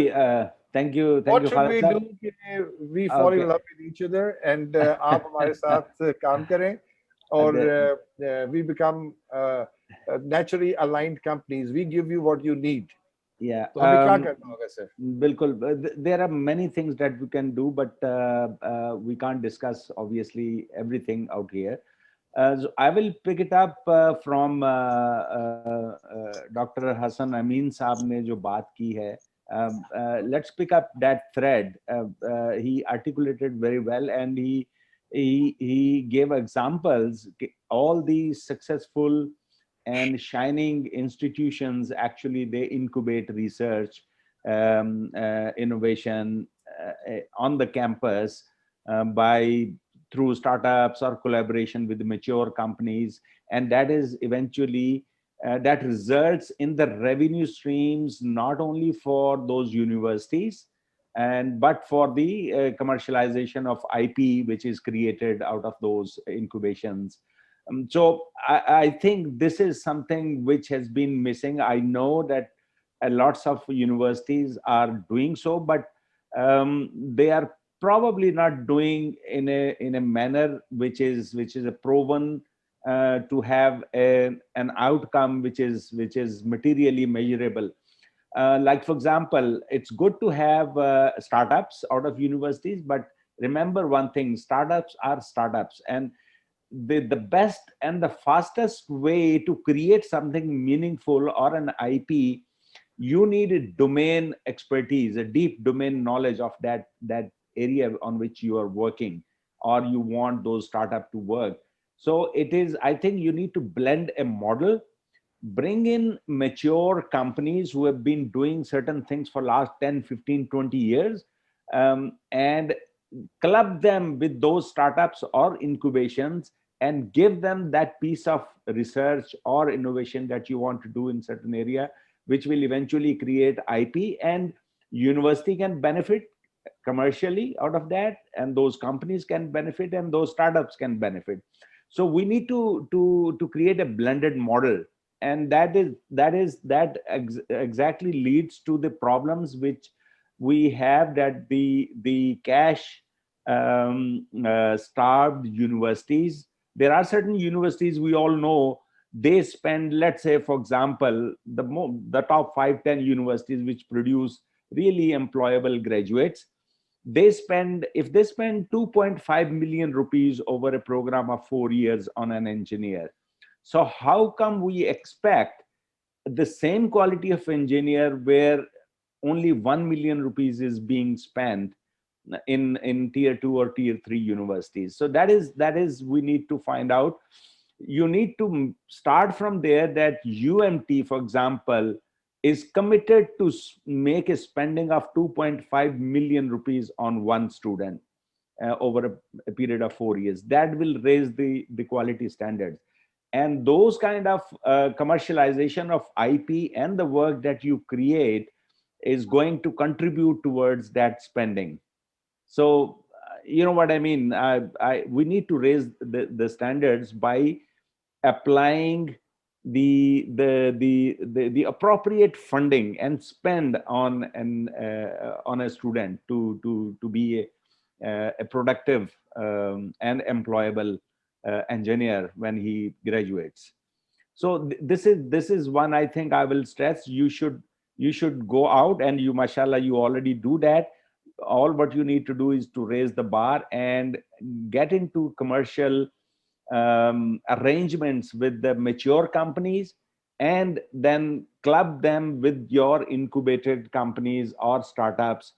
thank you What should we Khalid do कि we fall in love with each other and आप हमारे साथ काम करें और we become naturally aligned companies. We give you what you need. Yeah. तो हमें क्या करना होगा सर? बिल्कुल, there are many things that we can do, but we can't discuss obviously everything out here. So I will pick it up from Dr. Hassan Amin साहब ने जो बात की है. Let's pick up that thread. He articulated very well, and he gave examples. All these successful and shining institutions, actually they incubate research, innovation on the campus by through startups or collaboration with mature companies, and that is eventually that results in the revenue streams not only for those universities but for the commercialization of IP which is created out of those incubations. So I think this is something which has been missing. I know that lots of universities are doing so, but they are probably not doing in a manner which is a proven to have an outcome which is materially measurable. Like for example, it's good to have startups out of universities, but remember one thing: startups are startups, and the best and the fastest way to create something meaningful or an IP, you need a domain expertise, a deep domain knowledge of that area on which you are working, or you want those startup to work. So it is, I think you need to blend a model, bring in mature companies who have been doing certain things for last 10, 15, 20 years, and club them with those startups or incubations and give them that piece of research or innovation that you want to do in certain area, which will eventually create IP, and university can benefit commercially out of that, and those companies can benefit, and those startups can benefit. So we need to create a blended model, and that exactly leads to the problems which we have, that the cash starved universities. There are certain universities we all know, they spend, let's say for example, the top 5-10 universities which produce really employable graduates, they spend, if they spend 2.5 million rupees over a program of 4 years on an engineer, so how come we expect the same quality of engineer where only 1 million rupees is being spent in tier 2 or tier 3 universities? So that is we need to find out. You need to start from there, that UMT, for example, is committed to make a spending of 2.5 million rupees on one student over a period of 4 years. That will raise the quality standards. And those kind of commercialization of IP and the work that you create is going to contribute towards that spending. So you know what I mean. We need to raise the standards by applying the appropriate funding and spend on a student to be a productive and employable engineer when he graduates. So this is one, I think I will stress. You should go out, and you, mashallah, you already do that. All what you need to do is to raise the bar and get into commercial arrangements with the mature companies, and then club them with your incubated companies or startups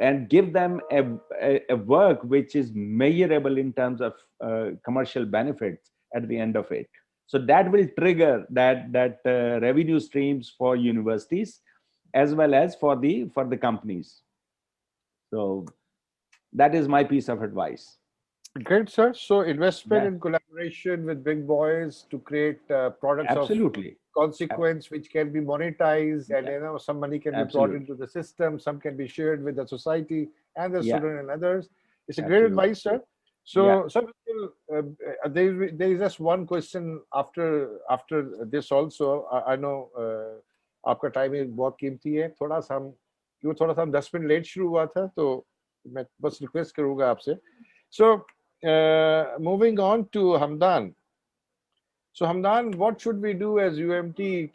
and give them a work which is measurable in terms of commercial benefits at the end of it. So that will trigger that revenue streams for universities as well as for the companies. So that is my piece of advice. Great, sir. So investment Yeah. and collaboration with big boys to create products Absolutely. of consequence which can be monetized, and some money can be brought Absolutely. into the system, some can be shared with the society and the Yeah. student and others. It's a great Absolutely. advice, sir. So, there is just one question after this also. I know आपका time बहुत कीमती है, थोड़ा सा हम 10 minute late शुरू हुआ था, तो मैं बस रिक्वेस्ट करूंगा आपसे. So moving on to Hamdan. So Hamdan, what should we do as UMT?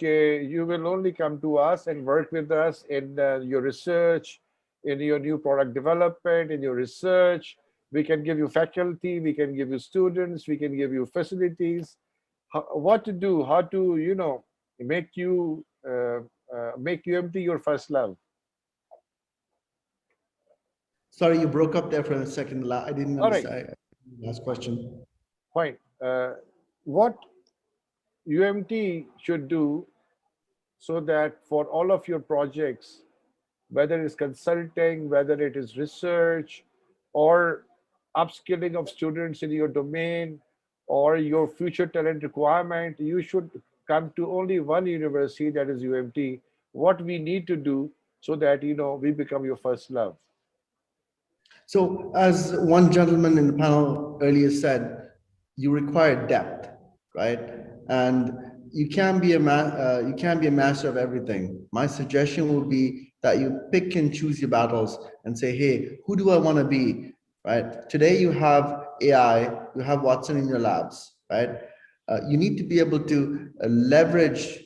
You will only come to us and work with us in your research, in your new product development, in your research. We can give you faculty, we can give you students, we can give you facilities. What to do? How to make UMT your first love? Sorry, you broke up there for a second. I didn't All right. understand the last question. Fine. What UMT should do so that for all of your projects, whether it's consulting, whether it is research, or upskilling of students in your domain, or your future talent requirement, you should come to only one university, that is UMT. What we need to do so that we become your first love. So as one gentleman in the panel earlier said, you require depth, right? And you can't be a master of everything. My suggestion would be that you pick and choose your battles and say, hey, who do I want to be, right? Today you have AI, you have Watson in your labs, right? You need to be able to leverage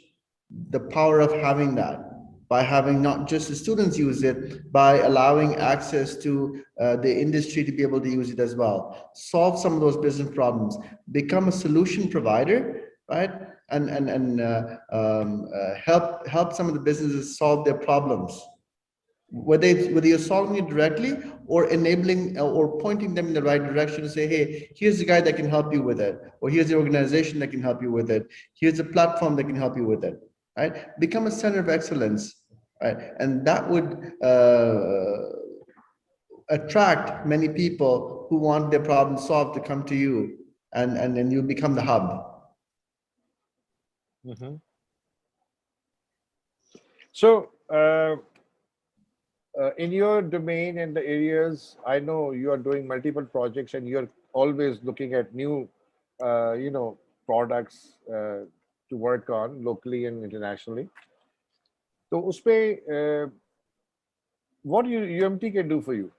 the power of having that by having not just the students use it, by allowing access to the industry to be able to use it as well. Solve some of those business problems, become a solution provider, right? And help some of the businesses solve their problems. Whether you're solving it directly or enabling or pointing them in the right direction to say, hey, here's the guy that can help you with it, or here's the organization that can help you with it, here's a platform that can help you with it, right? Become a center of excellence, right? And that would attract many people who want their problem solved to come to you, and then you become the hub. Mm-hmm. So, in your domain and the areas, I know you are doing multiple projects and you're always looking at new, products to work on locally and internationally. So, uspe, what UMT can do for you?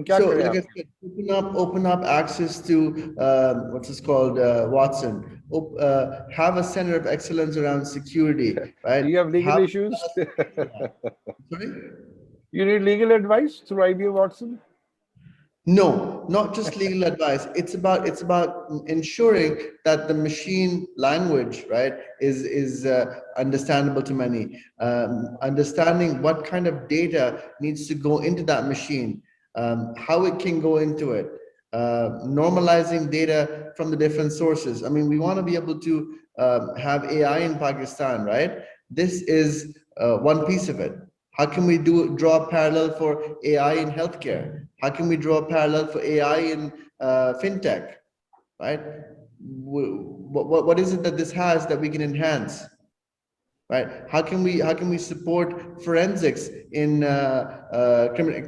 So, like I said, open up access to what's this called, Watson. Have a center of excellence around security, right? Do you have legal issues? Sorry? You need legal advice through IBM Watson? No, not just legal advice. It's about ensuring that the machine language, right, is understandable to many. Understanding what kind of data needs to go into that machine, how it can go into it, normalizing data from the different sources. I mean, we want to be able to have AI in Pakistan, right? This is one piece of it. How can we draw a parallel for AI in healthcare? How can we draw a parallel for AI in fintech, right? What is it that this has that we can enhance, right? How can we support forensics in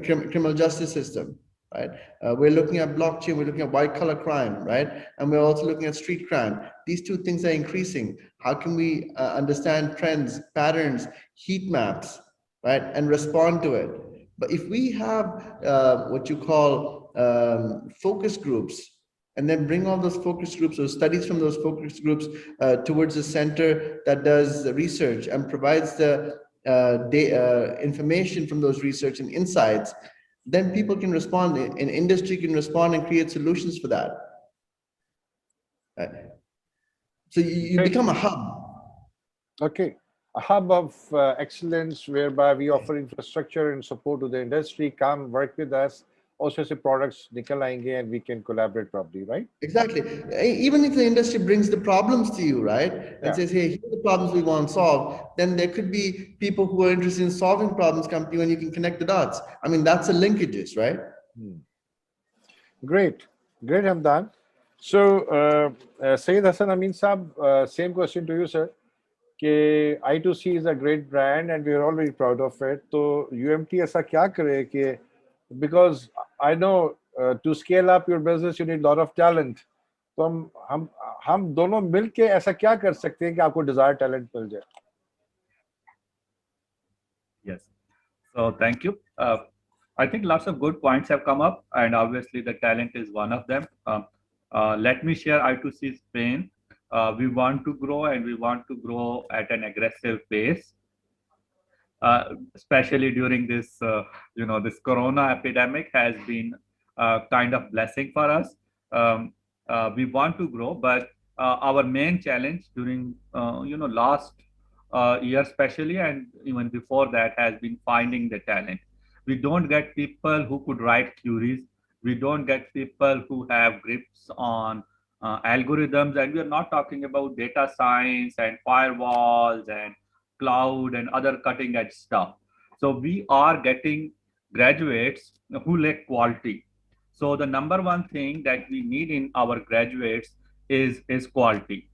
criminal justice system, right? We're looking at blockchain, we're looking at white collar crime, right? And we're also looking at street crime. These two things are increasing. How can we understand trends, patterns, heat maps, right, and respond to it? But if we have what you call focus groups, and then bring all those focus groups or studies from those focus groups towards a center that does the research and provides the information from those research and insights, then people can respond, and industry can respond and create solutions for that. So you become a hub. Okay. A hub of excellence whereby we offer infrastructure and support to the industry. Come work with us. Also, say products nikal aayenge and we can collaborate properly, right? Exactly. Even if the industry brings the problems to you, right, and says, hey, here are the problems we want to solve, then there could be people who are interested in solving problems come to you and you can connect the dots. I mean, that's the linkages, right? Great. Great, Hamdan. So, Syed Hassan Amin Saab, same question to you, sir. I2C is a great brand and we are all very proud of it. So UMT ऐसा क्या करे कि, because I know to scale up your business you need a lot of talent. तो हम दोनों मिलके ऐसा क्या कर सकते हैं कि आपको desired talent मिल जाए? Yes. So thank you. I think lots of good points have come up, and obviously the talent is one of them. Let me share I2C's pain. We want to grow, and we want to grow at an aggressive pace, especially during this, this Corona epidemic has been kind of blessing for us. We want to grow, but our main challenge during, last year especially, and even before that, has been finding the talent. We don't get people who could write queries. We don't get people who have grips on algorithms, and we are not talking about data science and firewalls and cloud and other cutting edge stuff. So we are getting graduates who lack quality. So the number one thing that we need in our graduates is quality.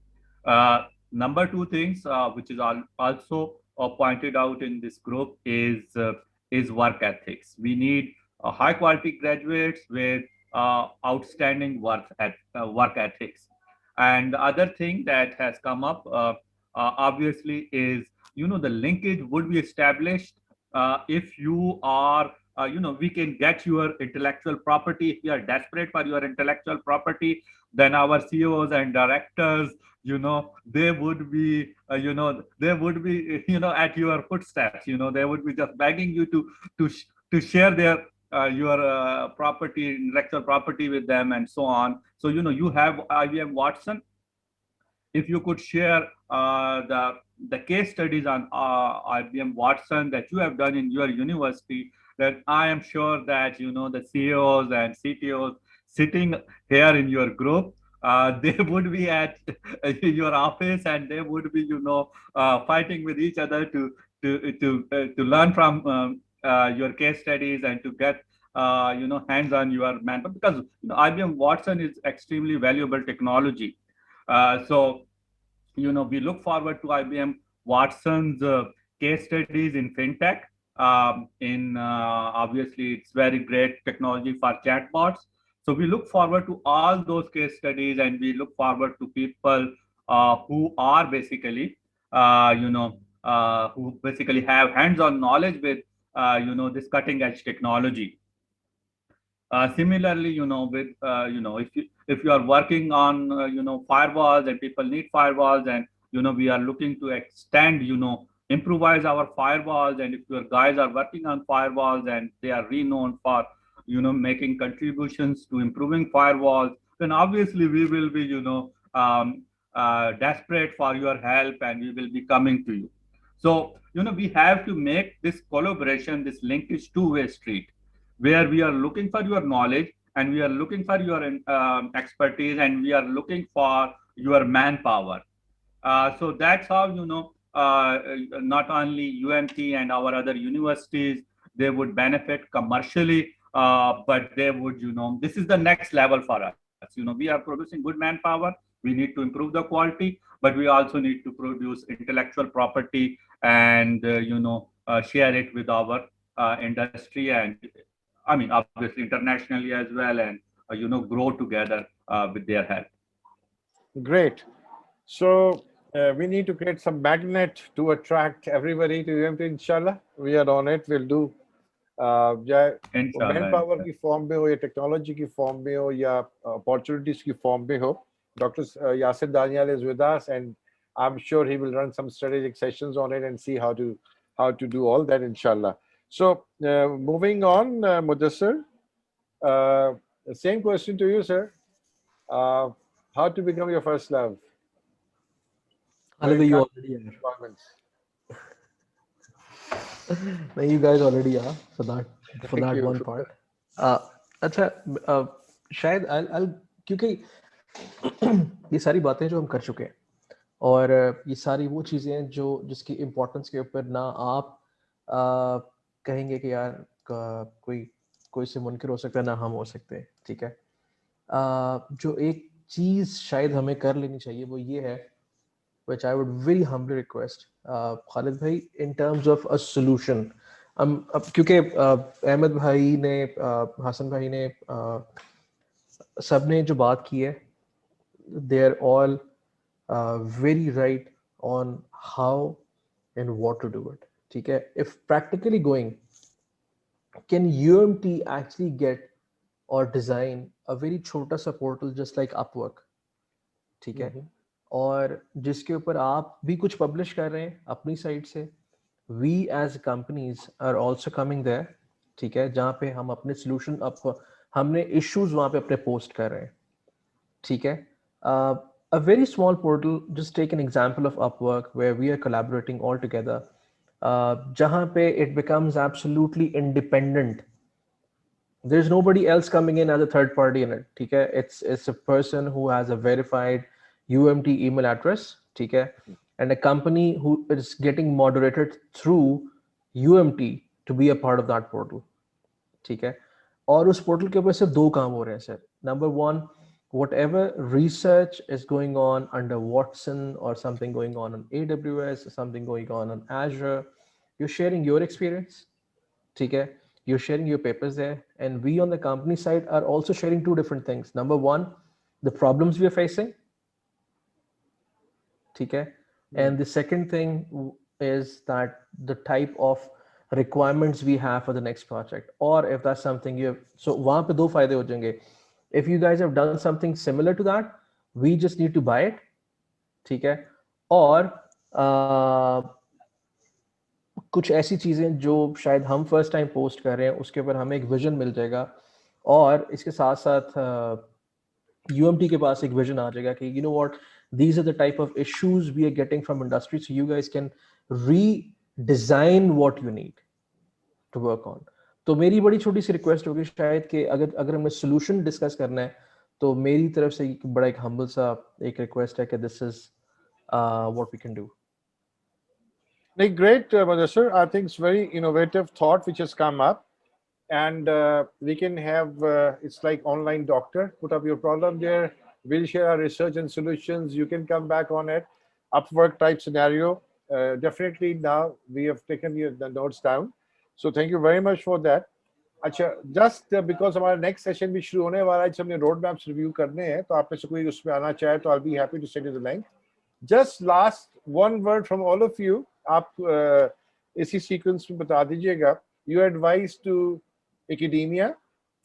Number two things, which is also pointed out in this group, is work ethics. We need high quality graduates with outstanding work ethics. And the other thing that has come up, obviously, is the linkage would be established if you are we can get your intellectual property. If you are desperate for your intellectual property, then our CEOs and directors, they would be they would be at your footsteps. They would be just begging you to share their your property, intellectual property with them, and so on. So you have IBM Watson. If you could share the case studies on IBM Watson that you have done in your university, then I am sure that the CEOs and CTOs sitting here in your group, they would be at your office, and they would be fighting with each other to learn from your case studies and to get hands on your man. But because IBM Watson is extremely valuable technology. So, we look forward to IBM Watson's case studies in fintech. Obviously, it's very great technology for chatbots. So we look forward to all those case studies, and we look forward to people who are basically, who basically have hands-on knowledge with, this cutting-edge technology. Similarly, with if you are working on firewalls, and people need firewalls, and we are looking to extend, improvise our firewalls, and if your guys are working on firewalls and they are renowned for making contributions to improving firewalls, then obviously we will be desperate for your help, and we will be coming to you. So we have to make this collaboration, this linkage, two-way street, where we are looking for your knowledge, and we are looking for your expertise, and we are looking for your manpower. So that's how not only UMT and our other universities, they would benefit commercially, but they would this is the next level for us. We are producing good manpower. We need to improve the quality, but we also need to produce intellectual property and share it with our industry, and I mean, obviously internationally as well, and grow together with their help. Great. So we need to create some magnet to attract everybody to UMT. Inshallah, we are on it. We'll do. Manpower की form में हो या technology की form में हो या opportunities की form में हो. Dr. Yasir Daniel is with us, and I'm sure he will run some strategic sessions on it and see how to do all that, inshallah. So moving on, Mudassir, same question to you, sir. How to become your first love? You already are. No, you guys already are for that one part. अच्छा, शायद I'll क्योंकि ये सारी बातें जो हम कर चुके हैं, और ये सारी वो चीजें हैं जिसकी इम्पोर्टेंस के ऊपर ना आप कहेंगे कि यार कोई से मुनकिर हो सकता है, ना हम हो सकते हैं. ठीक है, जो एक चीज शायद हमें कर लेनी चाहिए वो ये है, which I would very humbly request Khalid bhai, in terms of a solution. क्योंकि अहमद भाई ने, हसन भाई ने, सबने जो बात की है, they are all very right on how and what to do it. ठीक है, if practically going, can UMT actually get or design a very छोटा सा portal just like Upwork? ठीक है, और जिसके ऊपर आप भी कुछ पब्लिश कर रहे हैं अपनी साइट से. We as companies are also coming there. ठीक है, जहाँ पे हम अपने solution हमने issues वहाँ पे अपने post कर रहे हैं. ठीक है, a very small portal, just take an example of Upwork where we are collaborating all together, जहाँ पे it becomes absolutely independent There's nobody else coming in as a third party in it. Okay, it's a person who has a verified UMT email address. Okay, and a company who is getting moderated through UMT to be a part of that portal. ठीक है, और उस portal के ऊपर सिर्फ दो काम हो रहे हैं sir. Number one, whatever research is going on under Watson or something going on AWS or something going on Azure, you're sharing your experience. ठीक है, you're sharing your papers there, and we on the company side are also sharing two different things. Number one, the problems we are facing. ठीक है, and the second thing is that the type of requirements we have for the next project, or if that's something you have. So वहाँ पे दो फायदे हो जाएंगे. If you guys have done something similar to that, we just need to buy it. ठीक है, और कुछ ऐसी चीजें जो शायद हम फर्स्ट टाइम पोस्ट कर रहे हैं उसके ऊपर हमें एक विजन मिल जाएगा, और इसके साथ साथ UMT के पास एक विजन आ जाएगा कि you know what, these are the type of issues we are getting from industry, so you guys can redesign what you need to work on. तो मेरी बड़ी छोटी सी रिक्वेस्ट होगी शायद कि अगर हमें सोल्यूशन डिस्कस करना है तो मेरी तरफ से बड़ा एक हम्बल सा एक रिक्वेस्ट है कि this is what we can do. Great, Mudassir. I think it's very innovative thought which has come up, and we can have it's like online doctor. Put up your problem there. We'll share our research and solutions. You can come back on it. Upwork type scenario. Definitely now we have taken the notes down. So thank you very much for that. अच्छा, just because हमारा next session भी शुरू होने वाला है, हमने road maps review करने हैं, तो आप में से कोई उसमें आना चाहे तो I'll be happy to send you the link. Just last one word from all of you. आप इसी sequence में बता दीजिएगा. Your advice to academia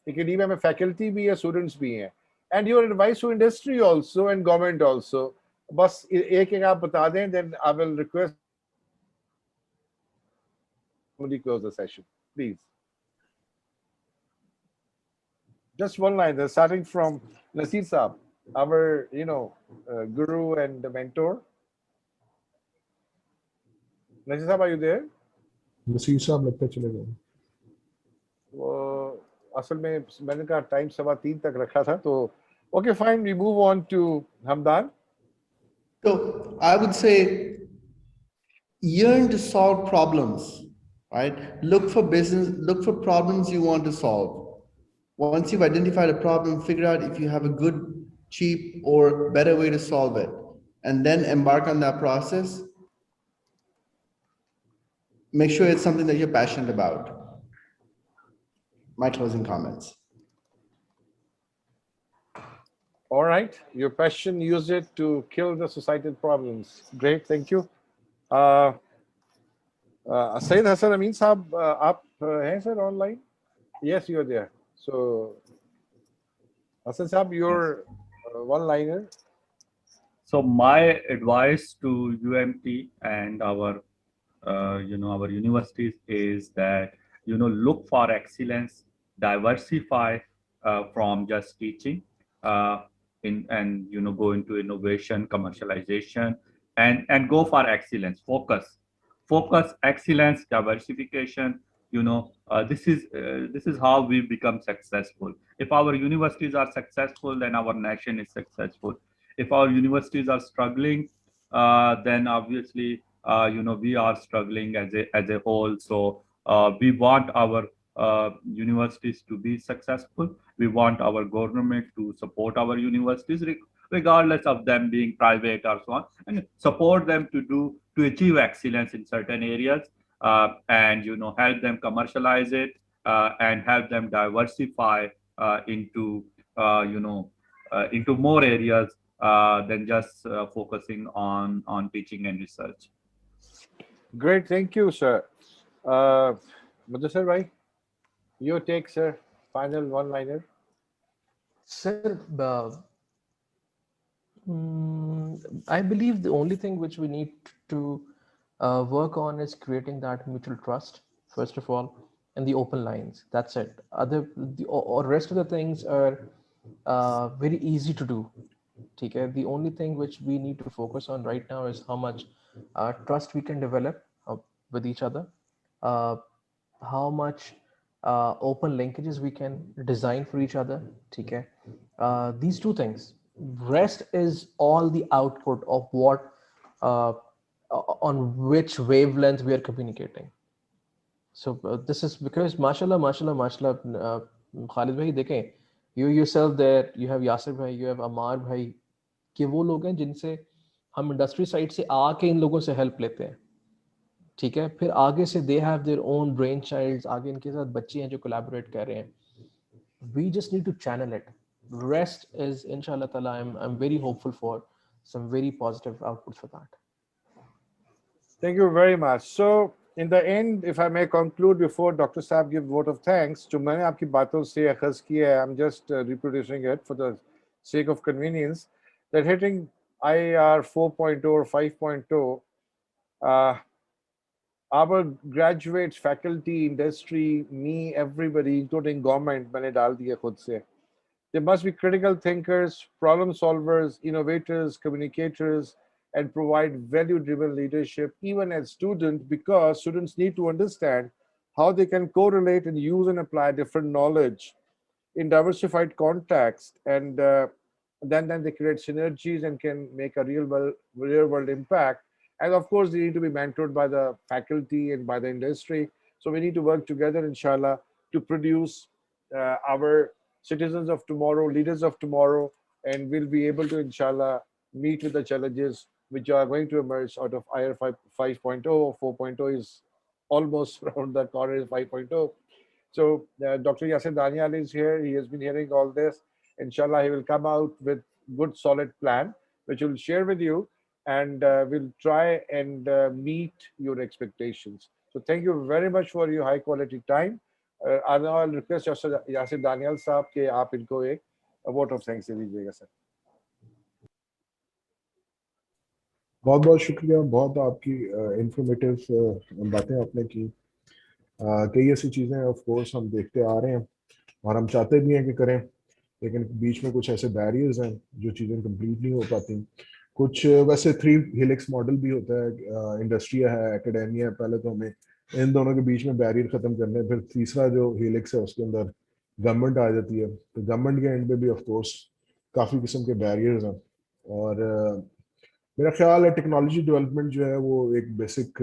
में faculty भी है, students भी हैं, and your advice to industry also and government also. बस एक आप बता दें, then I will request somebody close the session, please. Just one line, starting from Nasir Saab, our guru and the mentor. Nasir Saab, are you there? Naseer साहब लगता है चले गए. वो असल में मैंने कहा टाइम 3:15 तक रखा था, तो okay, fine, we move on to Hamdan. So I would say yearn to solve problems, right? Look for problems you want to solve. Once you've identified a problem, figure out if you have a good, cheap, or better way to solve it, and then embark on that process. Make sure it's something that you're passionate about. My closing comments. All right, your passion, use it to kill the societal problems. Great, thank you. Syed Hassan Amin Saab, आप हैं sir online? Yes, you are there. So, Hassan Saab, your one-liner. So my advice to UMT and our our universities is that look for excellence, diversify from just teaching, and go into innovation, commercialization, and go for excellence. Focus, excellence, diversification. This is how we become successful. If our universities are successful, then our nation is successful. If our universities are struggling, then obviously we are struggling as a whole. So we want our universities to be successful. We want our government to support our universities, regardless of them being private or so on, and support them to achieve excellence in certain areas, and help them commercialize it, and help them diversify into more areas than just focusing on teaching and research. Great, thank you, sir. Mudassir bhai, your take, sir. Final one-liner. Sir, I believe the only thing which we need to work on is creating that mutual trust, first of all, and the open lines. That's it. Or rest of the things are very easy to do. Okay? The only thing which we need to focus on right now is how much trust we can develop with each other, how much open linkages we can design for each other. Okay, these two things. Rest is all the output of what on which wavelength we are communicating. So this is because mashallah, Khalid bhai, देखें, you yourself there, you have Yasir bhai, you have Amar bhai, कि वो लोग हैं जिनसे हम industry side से आके इन लोगों से हेल्प लेते हैं. ठीक है, फिर आगे से they have their own brain childs, आगे इनके साथ बच्चे हैं जो कोलैबोरेट कर रहे हैं. We just need to channel it. Rest is, inshallah ta'ala, I'm very hopeful for some very positive outputs for that. Thank you very much. So, in the end, if I may conclude before Dr. Saab give vote of thanks, जो मैंने आपकी बातों से अखज़ किया है, I'm just reproducing it for the sake of convenience, that hitting IIR 4.0 or 5.0, our graduates, faculty, industry, me, everybody, including government, मैंने डाल दिया खुद से. There must be critical thinkers, problem solvers, innovators, communicators, and provide value-driven leadership even as students, because students need to understand how they can correlate and use and apply different knowledge in diversified context, and then they create synergies and can make a real world impact. And of course, they need to be mentored by the faculty and by the industry. So we need to work together, inshallah, to produce our citizens of tomorrow, leaders of tomorrow, and we'll be able to, inshallah, meet with the challenges which are going to emerge out of IR 5.0. 4.0 is almost around the corner, is 5.0. So Dr. Yasir Danial is here. He has been hearing all this. Inshallah, he will come out with good, solid plan, which we'll share with you, and we'll try and meet your expectations. So thank you very much for your high quality time. Now I'll request Yasir Danial साहब कि आप इनको एक vote of thanks दे दीजिएगा sir. बहुत बहुत शुक्रिया, बहुत आपकी इंफॉर्मेटिव बातें आपने की. कई ऐसी चीज़ें ऑफ कोर्स हम देखते आ रहे हैं और हम चाहते भी हैं कि करें, लेकिन बीच में कुछ ऐसे बैरियर्स हैं जो चीज़ें कंप्लीट नहीं हो पाती. कुछ वैसे 3 हेलिक्स मॉडल भी होता है, इंडस्ट्री है, एकेडेमिया है. पहले तो हमें इन दोनों के बीच में बैरियर ख़त्म करने हैं, फिर तीसरा जो हेलिक्स है उसके अंदर गवर्नमेंट आ जाती है. तो गवर्नमेंट के एंड पे भी ऑफ कोर्स काफ़ी किस्म के बैरियर्स हैं. और मेरा ख्याल है टेक्नोलॉजी डेवलपमेंट जो है वो एक बेसिक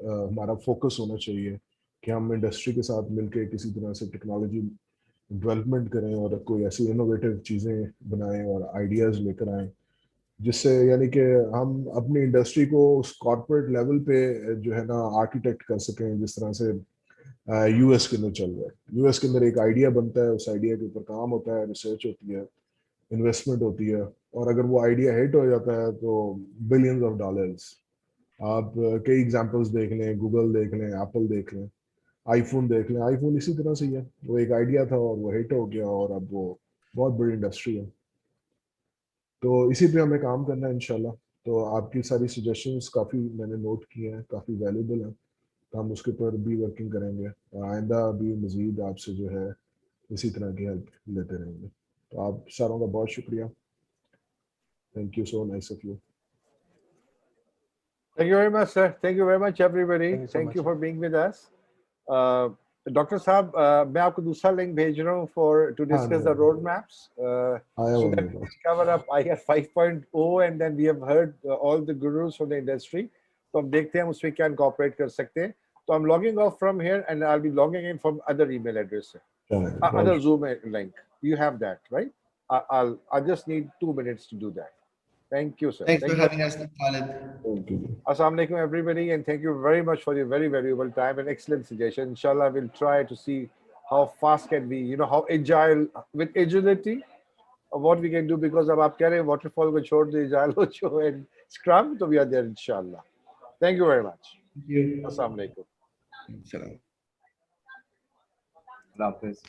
हमारा फोकस होना चाहिए कि हम इंडस्ट्री के साथ मिलकर किसी तरह से टेक्नोलॉजी डेवलपमेंट करें और कोई ऐसी इनोवेटिव चीज़ें बनाएं और आइडियाज़ लेकर आएं, जिससे यानी कि हम अपनी इंडस्ट्री को उस कॉर्पोरेट लेवल पे जो है ना आर्किटेक्ट कर सकें, जिस तरह से यूएस के अंदर चल रहा है. यूएस के अंदर एक आइडिया बनता है, उस आइडिया के ऊपर काम होता है, रिसर्च होती है, इन्वेस्टमेंट होती है, और अगर वो आइडिया हिट हो जाता है तो बिलियंस ऑफ डॉलर्स. आप कई एग्जांपल्स देख लें, गूगल देख लें, एप्पल देख लें, आईफोन देख लें. आईफोन इसी तरह से ही है, वो एक आइडिया था और वो हिट हो गया और अब वो बहुत बड़ी इंडस्ट्री है. तो इसी पे हमें काम करना है इंशाल्लाह. तो आपकी सारी सजेशंस काफ़ी मैंने नोट किए हैं, काफ़ी वैल्यूबल हैं, तो हम उसके ऊपर भी वर्किंग करेंगे. आइंदा भी मज़ीद आपसे जो है इसी तरह की हेल्प लेते रहेंगे. तो आप सारों का बहुत शुक्रिया. Thank you, so nice of you. Thank you very much, sir. Thank you very much, everybody. Thank you so Thank much, you sir. for being with us. Dr. Saab, मैं आपको दूसरा लिंक भेज रहा हूँ for to discuss the road maps. आया So हुआ that मेरे we pass. can cover up IR 5.0, and then we have heard all the gurus from the industry. तो हम देखते हैं हम उसमें क्या incorporate कर सकते हैं. So I'm logging off from here, and I'll be logging in from other email address, other Zoom link. You have that, right? I just need 2 minutes to do that. Thank you, sir. Thanks Thank for you. having us, Khalid. Thank you. Assalamu alaikum, everybody, and thank you very much for your very valuable time and excellent suggestion. Inshallah, we'll try to see how fast can we, how agile, with agility, what we can do, because अब आप कह रहे हैं waterfall को छोड़ दे, agile हो जो, and scrum, so we are there, inshallah. Thank you very much. Thank you. Assalamu alaikum. Salam. Allah Hafiz.